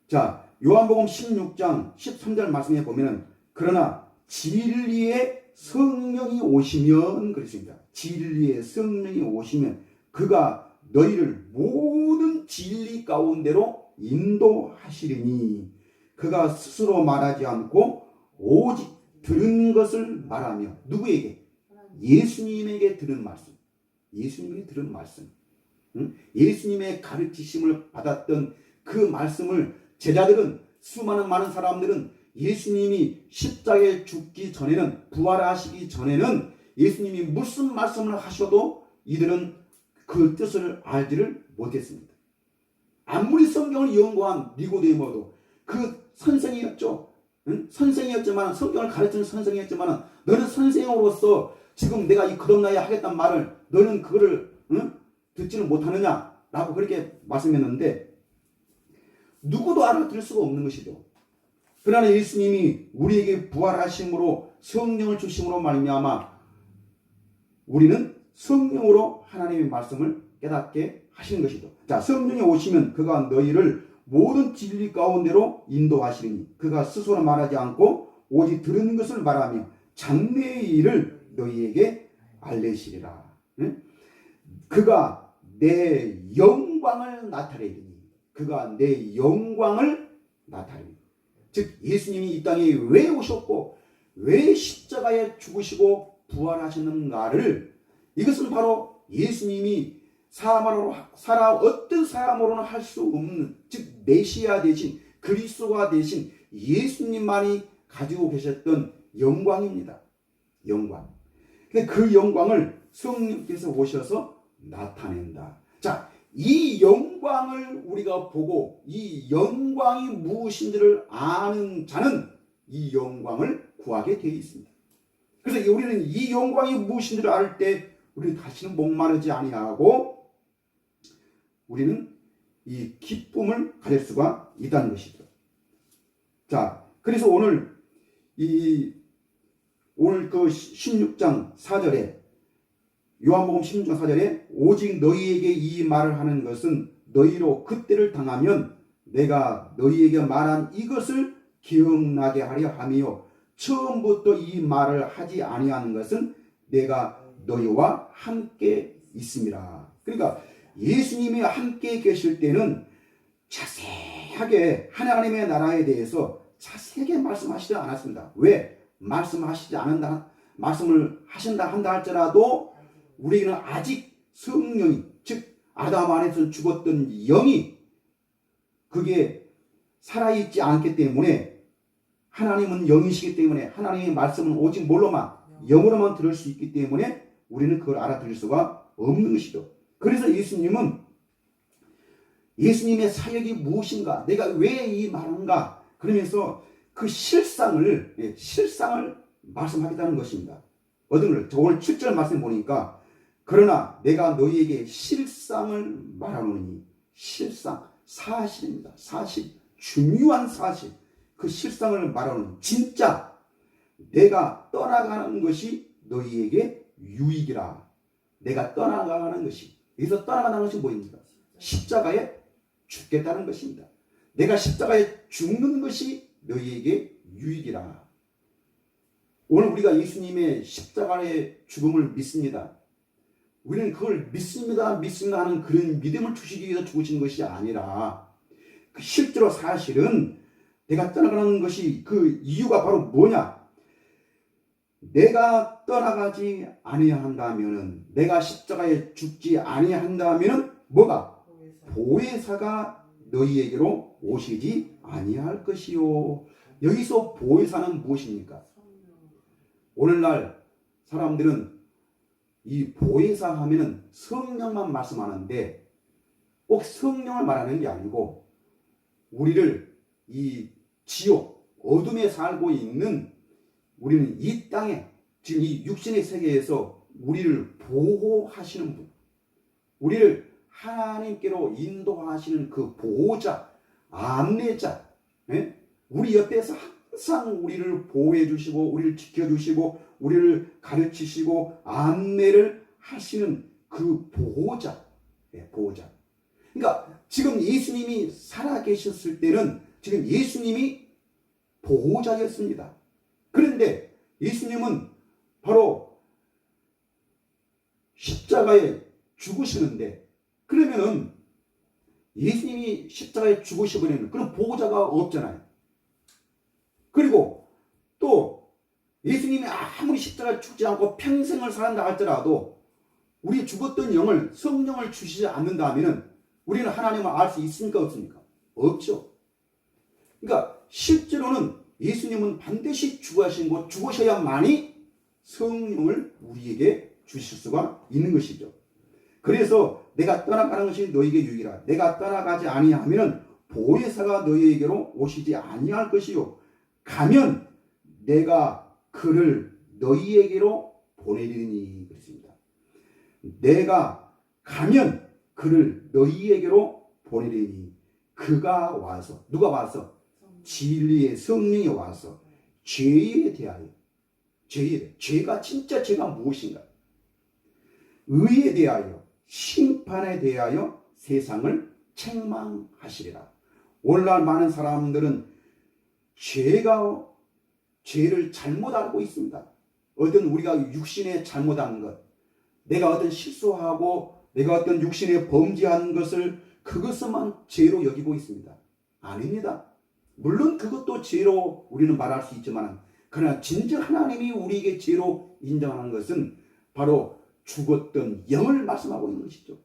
자, 요한복음 16장 13절 말씀에 보면은 그러나 진리의 성령이 오시면 그랬습니다. 진리의 성령이 오시면 그가 너희를 모든 진리 가운데로 인도하시리니 그가 스스로 말하지 않고 오직 들은 것을 말하며 누구에게? 예수님에게 들은 말씀. 예수님에게 들은 말씀. 예수님의 가르치심을 받았던 그 말씀을 제자들은 수많은 많은 사람들은 예수님이 십자가에 죽기 전에는 부활하시기 전에는 예수님이 무슨 말씀을 하셔도 이들은 그 뜻을 알지를 못했습니다. 아무리 성경을 연구한 니고데모도 그 선생이었죠. 선생이었지만 성경을 가르치는 선생이었지만 너는 선생으로서 지금 내가 이 거듭나게 하겠다는 말을 너는 그거를 듣지는 못하느냐라고 그렇게 말씀했는데 누구도 알아들을 수가 없는 것이죠. 그러나 예수님이 우리에게 부활하심으로 성령을 주심으로 말미암아 우리는 성령으로 하나님의 말씀을 깨닫게 하시는 것이죠. 자, 성령이 오시면 그가 너희를 모든 진리 가운데로 인도하시리니 그가 스스로 말하지 않고 오직 들은 것을 말하며 장래의 일을 너희에게 알리시리라. 그가 내 영광을 나타내리니 그가 내 영광을 나타내리니 즉 예수님이 이 땅에 왜 오셨고 왜 십자가에 죽으시고 부활하셨는가를 이것은 바로 예수님이 어떤 사람으로는 할 수 없는 즉 메시아 대신 그리스도가 대신 예수님만이 가지고 계셨던 영광입니다. 영광. 그 영광을 성령께서 오셔서 나타낸다. 자, 이 영광을 우리가 보고 이 영광이 무엇인지를 아는 자는 이 영광을 구하게 되어 있습니다. 그래서 우리는 이 영광이 무엇인지를 알 때 우리는 다시는 목마르지 아니하고 우리는 이 기쁨을 가질 수가 있다는 것이죠. 자, 그래서 오늘 그 16장 4절에 요한복음 16장 4절에 오직 너희에게 이 말을 하는 것은 너희로 그때를 당하면 내가 너희에게 말한 이것을 기억나게 하려 하며 처음부터 이 말을 하지 아니하는 것은 내가 너희와 함께 있음이라. 그러니까 예수님이 함께 계실 때는 자세하게 하나님의 나라에 대해서 자세하게 말씀하시지 않았습니다. 왜? 말씀하시지 않는다, 말씀을 하신다 한다 할지라도 우리는 아직 성령이, 즉 아담 안에서 죽었던 영이 그게 살아있지 않기 때문에, 하나님은 영이시기 때문에 하나님의 말씀은 오직 뭘로만? 영으로만 들을 수 있기 때문에 우리는 그걸 알아들을 수가 없는 것이죠. 그래서 예수님의 사역이 무엇인가, 내가 왜 이 말인가, 그러면서 그 실상을 말씀하겠다는 것입니다. 어떤 걸, 오늘 7절 말씀 보니까, 그러나 내가 너희에게 실상을 말하노니, 실상, 사실입니다. 사실, 중요한 사실, 그 실상을 말하는, 진짜 내가 떠나가는 것이 너희에게 유익이라. 내가 떠나가는 것이, 여기서 떠나가는 것이 뭐입니까? 십자가에 죽겠다는 것입니다. 내가 십자가에 죽는 것이 너희에게 유익이라. 오늘 우리가 예수님의 십자가의 죽음을 믿습니다. 우리는 그걸 믿습니다 하는 그런 믿음을 주시기 위해서 죽으신 것이 아니라, 실제로 사실은 내가 떠나가는 것이, 그 이유가 바로 뭐냐? 내가 떠나가지 아니한다면은, 내가 십자가에 죽지 아니한다면은 뭐가? 보혜사가 너희에게로 오시지 아니할 것이요. 여기서 보혜사는 무엇입니까? 오늘날 사람들은 이 보혜사 하면은 성령만 말씀하는데, 꼭 성령을 말하는 게 아니고 우리를 이 지옥, 어둠에 살고 있는, 우리는 이 땅에 지금 이 육신의 세계에서 우리를 보호하시는 분, 우리를 하나님께로 인도하시는 그 보호자, 안내자, 우리 옆에서 항상 우리를 보호해 주시고 우리를 지켜주시고 우리를 가르치시고 안내를 하시는 그 보호자, 보호자. 그러니까 지금 예수님이 살아계셨을 때는 지금 예수님이 보호자였습니다. 그런데 예수님은 바로 십자가에 죽으시는데, 그러면은 예수님이 십자가에 죽으시버리면 그런 보호자가 없잖아요. 그리고 또 예수님이 아무리 십자가에 죽지 않고 평생을 살았다 할지라도 우리 죽었던 영을, 성령을 주시지 않는다면 우리는 하나님을 알 수 있습니까 없습니까? 없죠. 그러니까 실제로는 예수님은 반드시 죽으셔야만이 성령을 우리에게 주실 수가 있는 것이죠. 그래서 내가 떠나가는 것이 너희에게 유익이라. 내가 떠나가지 아니하면 보혜사가 너희에게로 오시지 아니할 것이요. 가면 내가 그를 너희에게로 보내리니 그랬습니다. 내가 가면 그를 너희에게로 보내리니, 그가 와서, 누가 와서? 진리의 성령이 와서 죄에 대하여, 죄가 진짜 죄가 무엇인가, 의에 대하여, 심판에 대하여 세상을 책망하시리라. 오늘날 많은 사람들은 죄를 잘못 알고 있습니다. 어떤 우리가 육신에 잘못한 것, 내가 어떤 실수하고 내가 어떤 육신에 범죄한 것을, 그것만 죄로 여기고 있습니다. 아닙니다. 물론 그것도 죄로 우리는 말할 수 있지만, 그러나 진정 하나님이 우리에게 죄로 인정하는 것은 바로 죽었던 영을 말씀하고 있는 것이죠.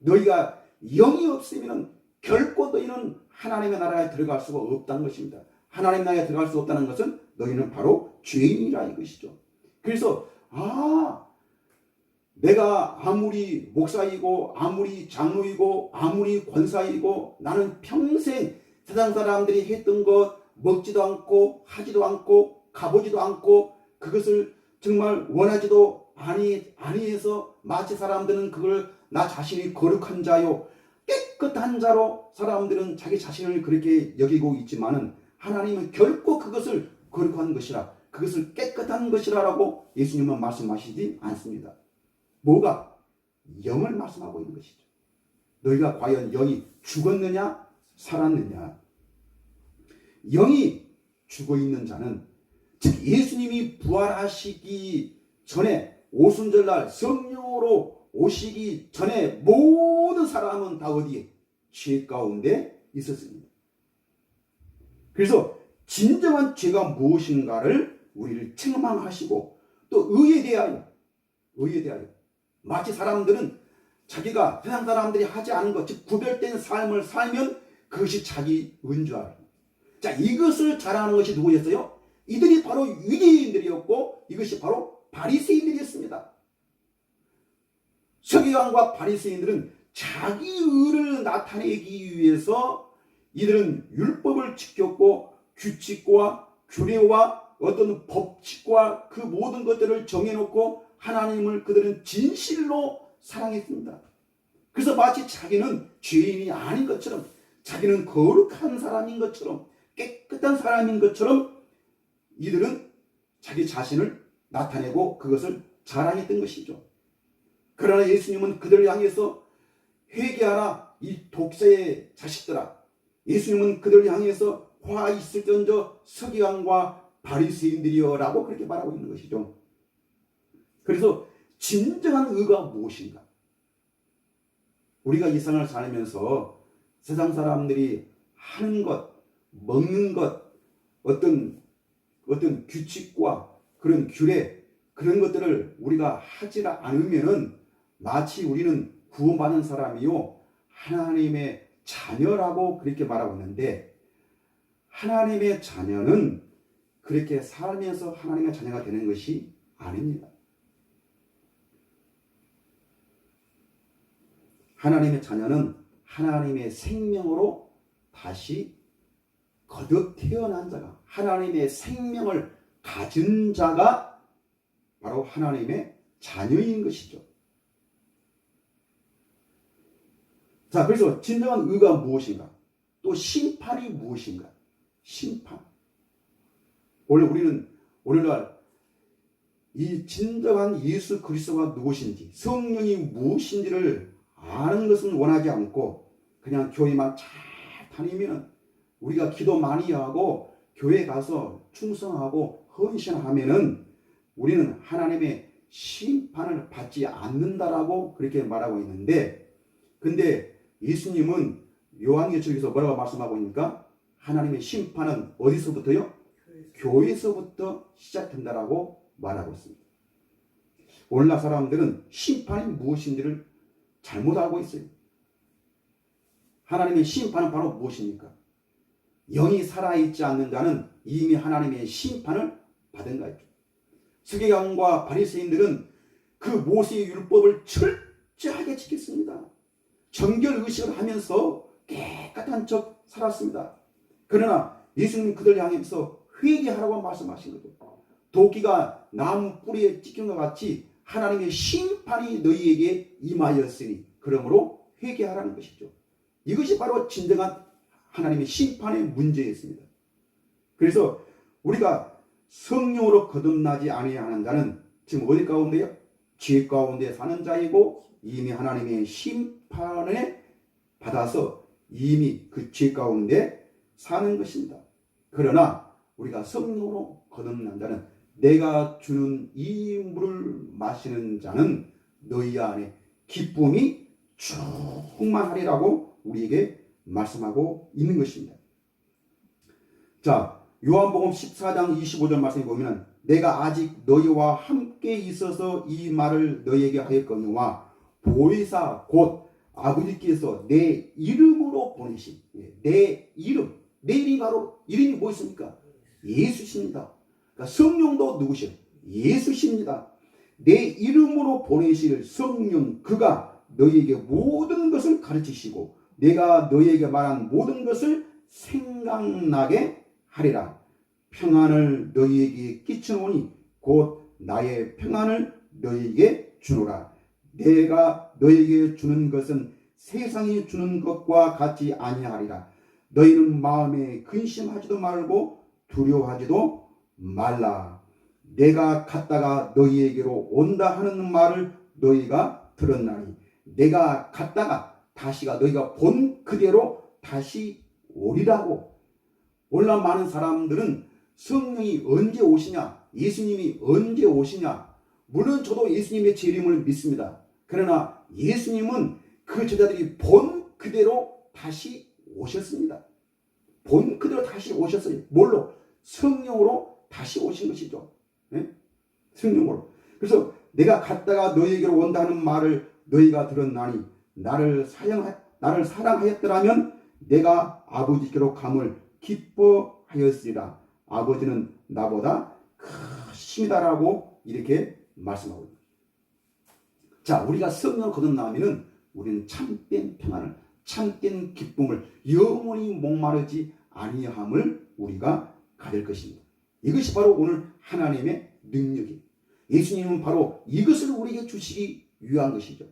너희가 영이 없으면 결코 너희는 하나님의 나라에 들어갈 수가 없다는 것입니다. 하나님의 나라에 들어갈 수 없다는 것은 너희는 바로 죄인이라 이것이죠. 그래서 내가 아무리 목사이고 아무리 장로이고 아무리 권사이고 나는 평생 세상 사람들이 했던 것 먹지도 않고 하지도 않고 가보지도 않고 그것을 정말 원하지도 아니해서 마치 사람들은 그걸 나 자신이 거룩한 자요, 깨끗한 자로 사람들은 자기 자신을 그렇게 여기고 있지만은 하나님은 결코 그것을 거룩한 것이라, 그것을 깨끗한 것이라라고 예수님은 말씀하시지 않습니다. 뭐가? 영을 말씀하고 있는 것이죠. 너희가 과연 영이 죽었느냐 살았느냐. 영이 죽어있는 자는, 즉 예수님이 부활하시기 전에, 오순절날 성령으로 오시기 전에 모든 모든 사람은 다 어디에? 죄 가운데 있었습니다. 그래서 진정한 죄가 무엇인가를 우리를 책망하시고 또 의에 대하여 마치 사람들은 자기가 세상 사람들이 하지 않은 것, 즉 구별된 삶을 살면 그것이 자기 은줄 알아요. 자, 이것을 잘하는 것이 누구였어요? 이들이 바로 유대인들이었고 이것이 바로 바리새인들이었습니다. 서기관과 바리새인들은 자기 의를 나타내기 위해서 이들은 율법을 지켰고 규칙과 규례와 어떤 법칙과 그 모든 것들을 정해놓고 하나님을 그들은 진실로 사랑했습니다. 그래서 마치 자기는 죄인이 아닌 것처럼, 자기는 거룩한 사람인 것처럼, 깨끗한 사람인 것처럼 이들은 자기 자신을 나타내고 그것을 자랑했던 것이죠. 그러나 예수님은 그들을 향해서 회개하라 이 독사의 자식들아. 예수님은 그들을 향해서 화 있을전저 서기관과 바리새인들이여 라고 그렇게 말하고 있는 것이죠. 그래서 진정한 의가 무엇인가? 우리가 이 세상을 살면서 세상 사람들이 하는 것, 먹는 것, 어떤 규칙과 그런 규례, 그런 것들을 우리가 하지 않으면은 마치 우리는 구원받은 사람이요 하나님의 자녀라고 그렇게 말하고 있는데, 하나님의 자녀는 그렇게 살면서 하나님의 자녀가 되는 것이 아닙니다. 하나님의 자녀는 하나님의 생명으로 다시 거듭 태어난 자가, 하나님의 생명을 가진 자가 바로 하나님의 자녀인 것이죠. 자, 그래서 진정한 의가 무엇인가? 또 심판이 무엇인가? 심판. 원래 우리는 오늘날 이 진정한 예수 그리스도가 누구신지, 성령이 무엇인지를 아는 것은 원하지 않고 그냥 교회만 잘 다니면, 우리가 기도 많이 하고 교회 가서 충성하고 헌신하면은 우리는 하나님의 심판을 받지 않는다라고 그렇게 말하고 있는데, 근데 예수님은 요한계시록에서 뭐라고 말씀하고 있습니까? 하나님의 심판은 어디서부터요? 교회에서부터 시작된다라고 말하고 있습니다. 오늘날 사람들은 심판이 무엇인지를 잘못 알고 있어요. 하나님의 심판은 바로 무엇입니까? 영이 살아있지 않는 자는 이미 하나님의 심판을 받은 거죠. 서기관과 바리새인들은 그 모세의 율법을 철저하게 지켰습니다. 정결의식을 하면서 깨끗한 척 살았습니다. 그러나 예수님 그들 향해서 회개하라고 말씀하신 거죠. 도끼가 나무 뿌리에 찍힌 것 같이 하나님의 심판이 너희에게 임하였으니 그러므로 회개하라는 것이죠. 이것이 바로 진정한 하나님의 심판의 문제였습니다. 그래서 우리가 성령으로 거듭나지 아니하는 자는 지금 어디 가운데요? 죄 가운데 사는 자이고 이미 하나님의 심판에 받아서 이미 그 죄 가운데 사는 것입니다. 그러나 우리가 성령으로 거듭난 자는 내가 주는 이 물을 마시는 자는 너희 안에 기쁨이 충만하리라고 우리에게 말씀하고 있는 것입니다. 자, 요한복음 14장 25절 말씀에 보면 내가 아직 너희와 함께 있어서 이 말을 너희에게 하였거니와 보혜사 곧 아버지께서 내 이름으로 보내신, 내 이름이 바로 이름이 무엇입니까? 예수십니다. 그러니까 성령도 누구시요? 예수십니다. 내 이름으로 보내실 성령 그가 너희에게 모든 것을 가르치시고 내가 너희에게 말한 모든 것을 생각나게 하리라. 평안을 너희에게 끼치노니 곧 나의 평안을 너희에게 주노라. 내가 너희에게 주는 것은 세상이 주는 것과 같이 아니하리라. 너희는 마음에 근심하지도 말고 두려워하지도 말라. 내가 갔다가 너희에게로 온다 하는 말을 너희가 들었나니 내가 갔다가 다시가 너희가 본 그대로 다시 오리라고. 오늘날 많은 사람들은 성령이 언제 오시냐, 예수님이 언제 오시냐. 물론 저도 예수님의 재림을 믿습니다. 그러나 예수님은 그 제자들이 본 그대로 다시 오셨습니다. 본 그대로 다시 오셨어요. 뭘로? 성령으로 다시 오신 것이죠. 네? 성령으로. 그래서 내가 갔다가 너희에게로 온다는 말을 너희가 들었나니 나를 사랑하였더라면 내가 아버지께로 감을 기뻐하였으리라. 아버지는 나보다 크심이다라고 이렇게 말씀하고 있습니다. 자, 우리가 성령을 거듭나면은 우리는 참된 평안을, 참된 기쁨을, 영원히 목마르지 아니함을 우리가 가질 것입니다. 이것이 바로 오늘 하나님의 능력이에요. 예수님은 바로 이것을 우리에게 주시기 위한 것이죠.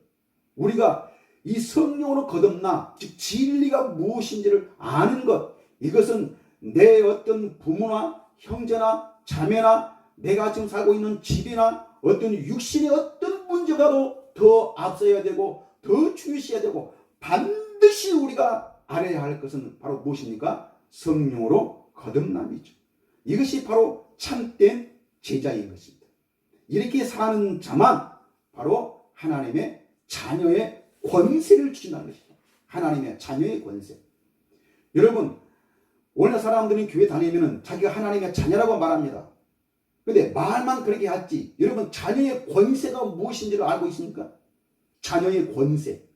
우리가 이 성령으로 거듭나, 즉 진리가 무엇인지를 아는 것, 이것은 내 어떤 부모나 형제나 자매나 내가 지금 살고 있는 집이나 어떤 육신의 어떤 문제가도 더 앞서야 되고 더 중요시해야 되고 반드시 우리가 알아야 할 것은 바로 무엇입니까? 성령으로 거듭남이죠. 이것이 바로 참된 제자인 것입니다. 이렇게 사는 자만 바로 하나님의 자녀의 권세를 주신다는 것이죠. 하나님의 자녀의 권세. 여러분, 오늘날 사람들은 교회 다니면 자기가 하나님의 자녀라고 말합니다. 근데 말만 그렇게 하지, 여러분 자녀의 권세가 무엇인지를 알고 있습니까? 자녀의 권세.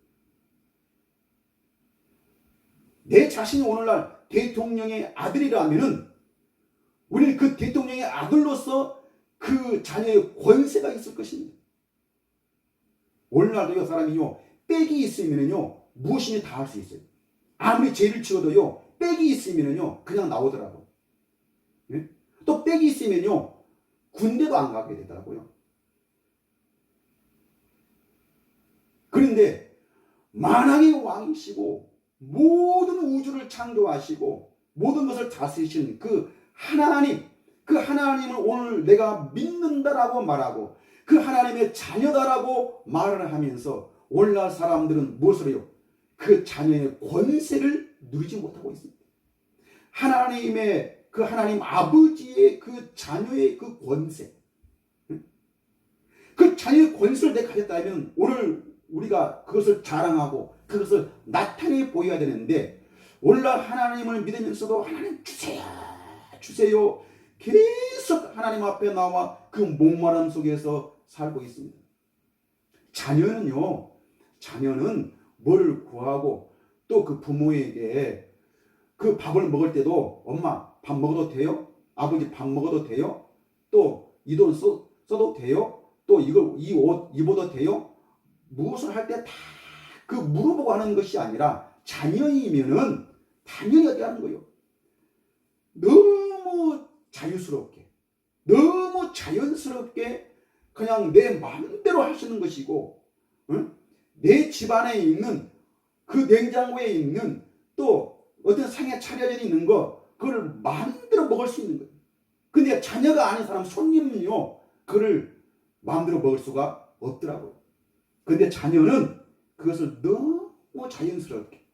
내 자신이 오늘날 대통령의 아들이라면은 우리는 그 대통령의 아들로서 그 자녀의 권세가 있을 것입니다. 오늘날도요, 사람이요, 빽이 있으면요, 무엇이니 다 할 수 있어요. 아무리 죄를 지어도요, 빽이 있으면요, 그냥 나오더라고요. 예? 또 빽이 있으면요, 군대도 안 가게 되더라고요. 그런데 만왕의 왕이시고 모든 우주를 창조하시고 모든 것을 다스리시는 그 하나님, 그 하나님을 오늘 내가 믿는다라고 말하고 그 하나님의 자녀다라고 말을 하면서 오늘날 사람들은 무엇을 해요? 그 자녀의 권세를 누리지 못하고 있습니다. 하나님의 그 하나님 아버지의 그 자녀의 그 권세, 그 자녀의 권세를 내가 가졌다면 오늘 우리가 그것을 자랑하고 그것을 나타내 보여야 되는데 오늘날 하나님을 믿으면서도 하나님 주세요, 주세요 계속 하나님 앞에 나와 그 목마름 속에서 살고 있습니다. 자녀는 뭘 구하고 또 그 부모에게 그 밥을 먹을 때도 엄마 밥 먹어도 돼요? 아버지 밥 먹어도 돼요? 또 이 돈 써도 돼요? 또 이 옷 입어도 돼요? 무엇을 할 때 다 그 물어보고 하는 것이 아니라 자녀이면은 당연히 어떻게 하는 거예요? 너무 자유스럽게, 너무 자연스럽게 그냥 내 마음대로 하시는 것이고, 응? 내 집안에 있는 그 냉장고에 있는 또 어떤 상에 차려져 있는 거 그걸 마음대로 먹을 수 있는 거예요. 근데 자녀가 아닌 사람, 손님은요, 그걸 마음대로 먹을 수가 없더라고요. 근데 자녀는 그것을 너무 자연스럽게,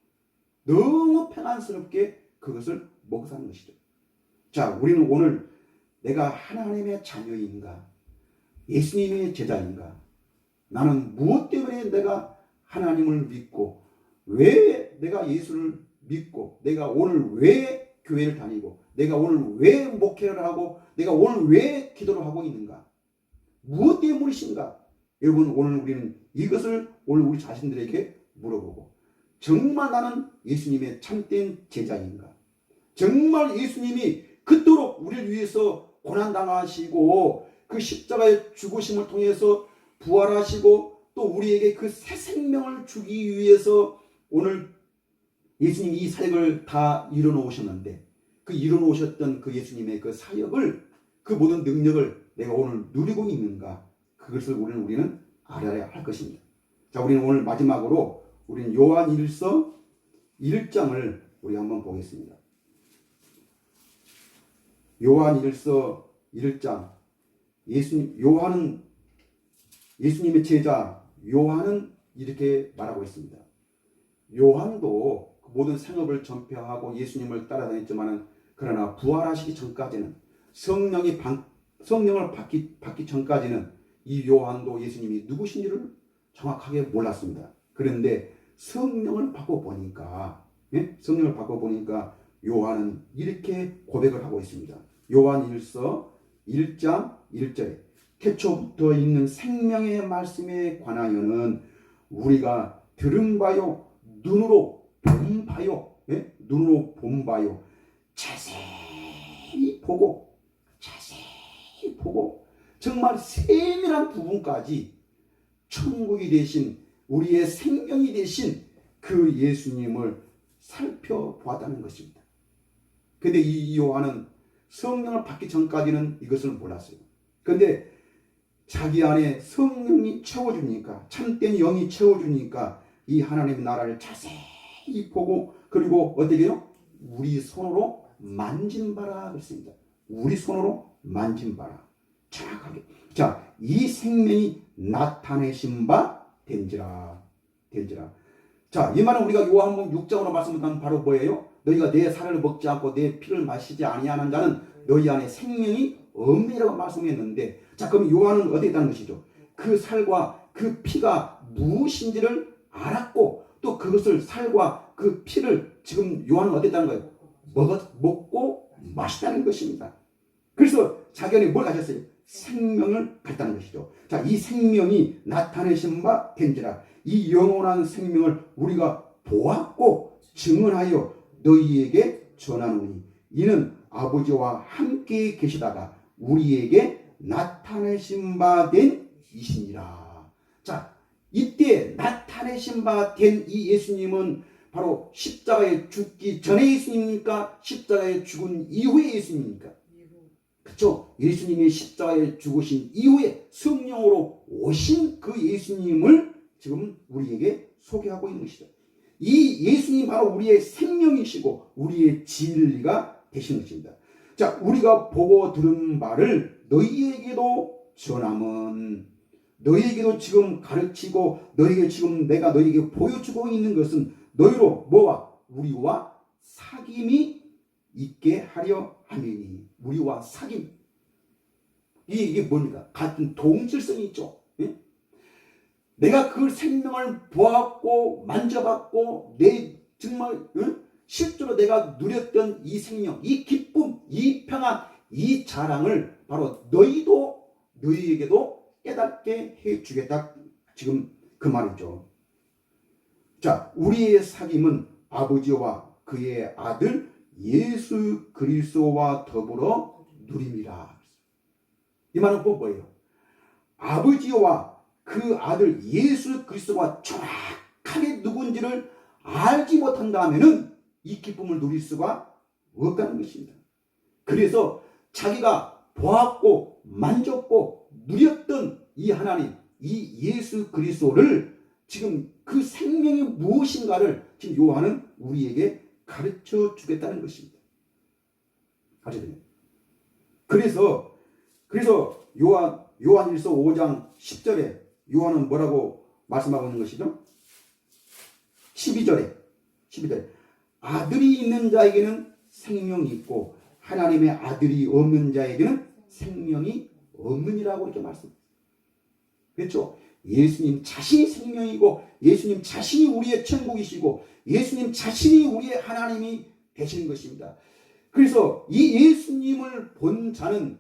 너무 평안스럽게 그것을 먹고 사는 것이죠. 자, 우리는 오늘 내가 하나님의 자녀인가? 예수님의 제자인가? 나는 무엇 때문에 내가 하나님을 믿고 왜 내가 예수를 믿고 내가 오늘 왜 교회를 다니고 내가 오늘 왜 목회를 하고 내가 오늘 왜 기도를 하고 있는가? 무엇 때문이신가? 여러분, 오늘 우리는 이것을 오늘 우리 자신들에게 물어보고 정말 나는 예수님의 참된 제자인가? 정말 예수님이 그토록 우리를 위해서 고난당하시고 그 십자가의 죽으심을 통해서 부활하시고 또 우리에게 그 새 생명을 주기 위해서 오늘 예수님이 이 사역을 다 이뤄놓으셨는데 그 이뤄놓으셨던 그 예수님의 그 사역을, 그 모든 능력을 내가 오늘 누리고 있는가? 그것을 우리는 알아야 할 것입니다. 자, 우리는 오늘 마지막으로 우리는 요한 1서 1장을 우리 한번 보겠습니다. 요한 1서 1장. 예수님의 제자 요한은 이렇게 말하고 있습니다. 요한도 모든 생업을 전폐하고 예수님을 따라다녔지만은 그러나 부활하시기 전까지는 성령을 받기 전까지는 이 요한도 예수님이 누구신지를 정확하게 몰랐습니다. 그런데 성령을 받고 보니까, 성령을 받고 보니까 요한은 이렇게 고백을 하고 있습니다. 요한일서 1장 1절에 태초부터 있는 생명의 말씀에 관하여는 우리가 들은 바요, 눈으로 본 바요, 눈으로 본 바요, 자세히 보고 정말 세밀한 부분까지 천국이 되신 우리의 생명이 되신 그 예수님을 살펴보았다는 것입니다. 근데 이 요한은 성령을 받기 전까지는 이것을 몰랐어요. 근데 자기 안에 성령이 채워주니까, 참된 영이 채워주니까 이 하나님의 나라를 자세히 보고, 그리고 어떻게 해요? 우리 손으로 만진바라 그랬습니다. 우리 손으로 만진바라. 정확하게. 자, 이 생명이 나타내신 바 된지라. 자, 이 말은 우리가 요한복음 6장으로 말씀드리면 바로 뭐예요? 너희가 내 살을 먹지 않고 내 피를 마시지 아니하는 자는 너희 안에 생명이 없느니라고 말씀했는데, 자, 그럼 요한은 어디 있다는 것이죠? 그 살과 그 피가 무엇인지를 알았고, 또 그것을 살과 그 피를 지금 요한은 어디 있다는 거예요? 먹고 마셨다는 것입니다. 그래서 자기 안에 뭘 가졌어요? 생명을 갖다는 것이죠. 자, 이 생명이 나타내신 바 된지라. 이 영원한 생명을 우리가 보았고 증언하여 너희에게 전하노니 이는 아버지와 함께 계시다가 우리에게 나타내신 바 된 이시니라. 자, 이때 나타내신 바 된 이 예수님은 바로 십자가에 죽기 전에 예수님입니까? 십자가에 죽은 이후의 예수님입니까? 그렇죠? 예수님이 십자가에 죽으신 이후에 성령으로 오신 그 예수님을 지금 우리에게 소개하고 있는 것이죠. 이 예수님 바로 우리의 생명이시고 우리의 진리가 되신 것입니다. 자, 우리가 보고 들은 바를 너희에게도 전함은, 너희에게도 지금 가르치고 너희에게 지금 내가 너희에게 보여주고 있는 것은 너희로 뭐와? 우리와 사귐이 있게 하려 함이니. 우리와 사귐. 이게 뭡니까? 같은 동질성이 있죠. 예? 내가 그 생명을 보았고 만져봤고 내 정말 실제로 내가 누렸던 이 생명, 이 기쁨, 이 평안, 이 자랑을 바로 너희에게도 깨닫게 해주겠다. 지금 그 말이죠. 자, 우리의 사귐은 아버지와 그의 아들 예수 그리스도와 더불어 누림이라. 이 말은 꼭 뭐예요? 아버지와 그 아들 예수 그리스도가 정확하게 누군지를 알지 못한다면은 이 기쁨을 누릴 수가 없다는 것입니다. 그래서 자기가 보았고 만졌고 누렸던 이 하나님, 이 예수 그리스도를 지금 그 생명이 무엇인가를 지금 요한은 우리에게 가르쳐 주겠다는 것입니다. 아시겠나요? 그래서 요한일서 5장 10절에 요한은 뭐라고 말씀하고 있는 것이죠? 12절에 아들이 있는 자에게는 생명이 있고 하나님의 아들이 없는 자에게는 생명이 없느니라고 이렇게 말씀합니다. 그렇죠? 예수님 자신이 생명이고 예수님 자신이 우리의 천국이시고 예수님 자신이 우리의 하나님이 되시는 것입니다. 그래서 이 예수님을 본 자는,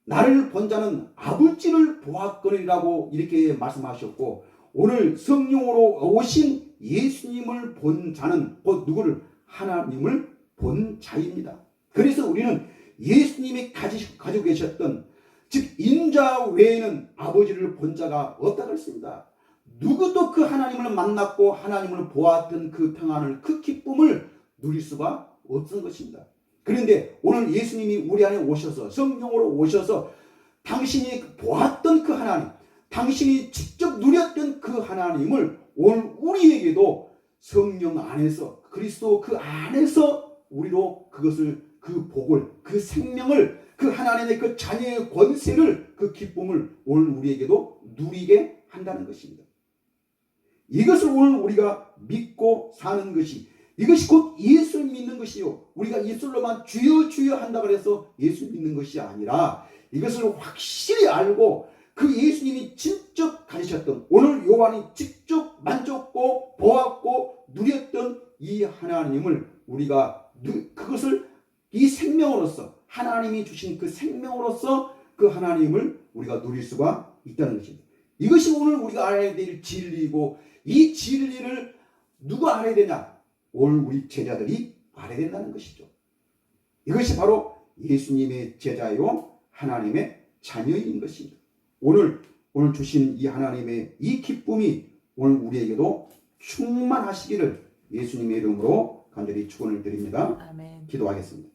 나를 본 자는 아버지를 보았거니라고 이렇게 말씀하셨고, 오늘 성령으로 오신 예수님을 본 자는 곧 누구를? 하나님을 본 자입니다. 그래서 우리는 예수님이 가지고 계셨던, 즉 인자 외에는 아버지를 본 자가 없다고 했습니다. 누구도 그 하나님을 만났고 하나님을 보았던 그 평안을, 그 기쁨을 누릴 수가 없는 것입니다. 그런데 오늘 예수님이 우리 안에 오셔서, 성령으로 오셔서 당신이 보았던 그 하나님, 당신이 직접 누렸던 그 하나님을 오늘 우리에게도 성령 안에서, 그리스도 그 안에서 우리로 그것을, 그 복을, 그 생명을, 그 하나님의 그 자녀의 권세를, 그 기쁨을 오늘 우리에게도 누리게 한다는 것입니다. 이것을 오늘 우리가 믿고 사는 것이, 이것이 곧 예수를 믿는 것이요. 우리가 예수로만 주여 주여 한다고 해서 예수 믿는 것이 아니라 이것을 확실히 알고 그 예수님이 직접 가르쳤던, 오늘 요한이 직접 만졌고 보았고 이 하나님을 우리가 그것을 이 생명으로서 하나님이 주신 그 생명으로서 그 하나님을 우리가 누릴 수가 있다는 것입니다. 이것이 오늘 우리가 알아야 될 진리이고 이 진리를 누가 알아야 되냐? 오늘 우리 제자들이 알아야 된다는 것이죠. 이것이 바로 예수님의 제자요 하나님의 자녀인 것입니다. 오늘 주신 이 하나님의 이 기쁨이 오늘 우리에게도 충만하시기를 예수님의 이름으로 간절히 축원을 드립니다. 아멘. 기도하겠습니다.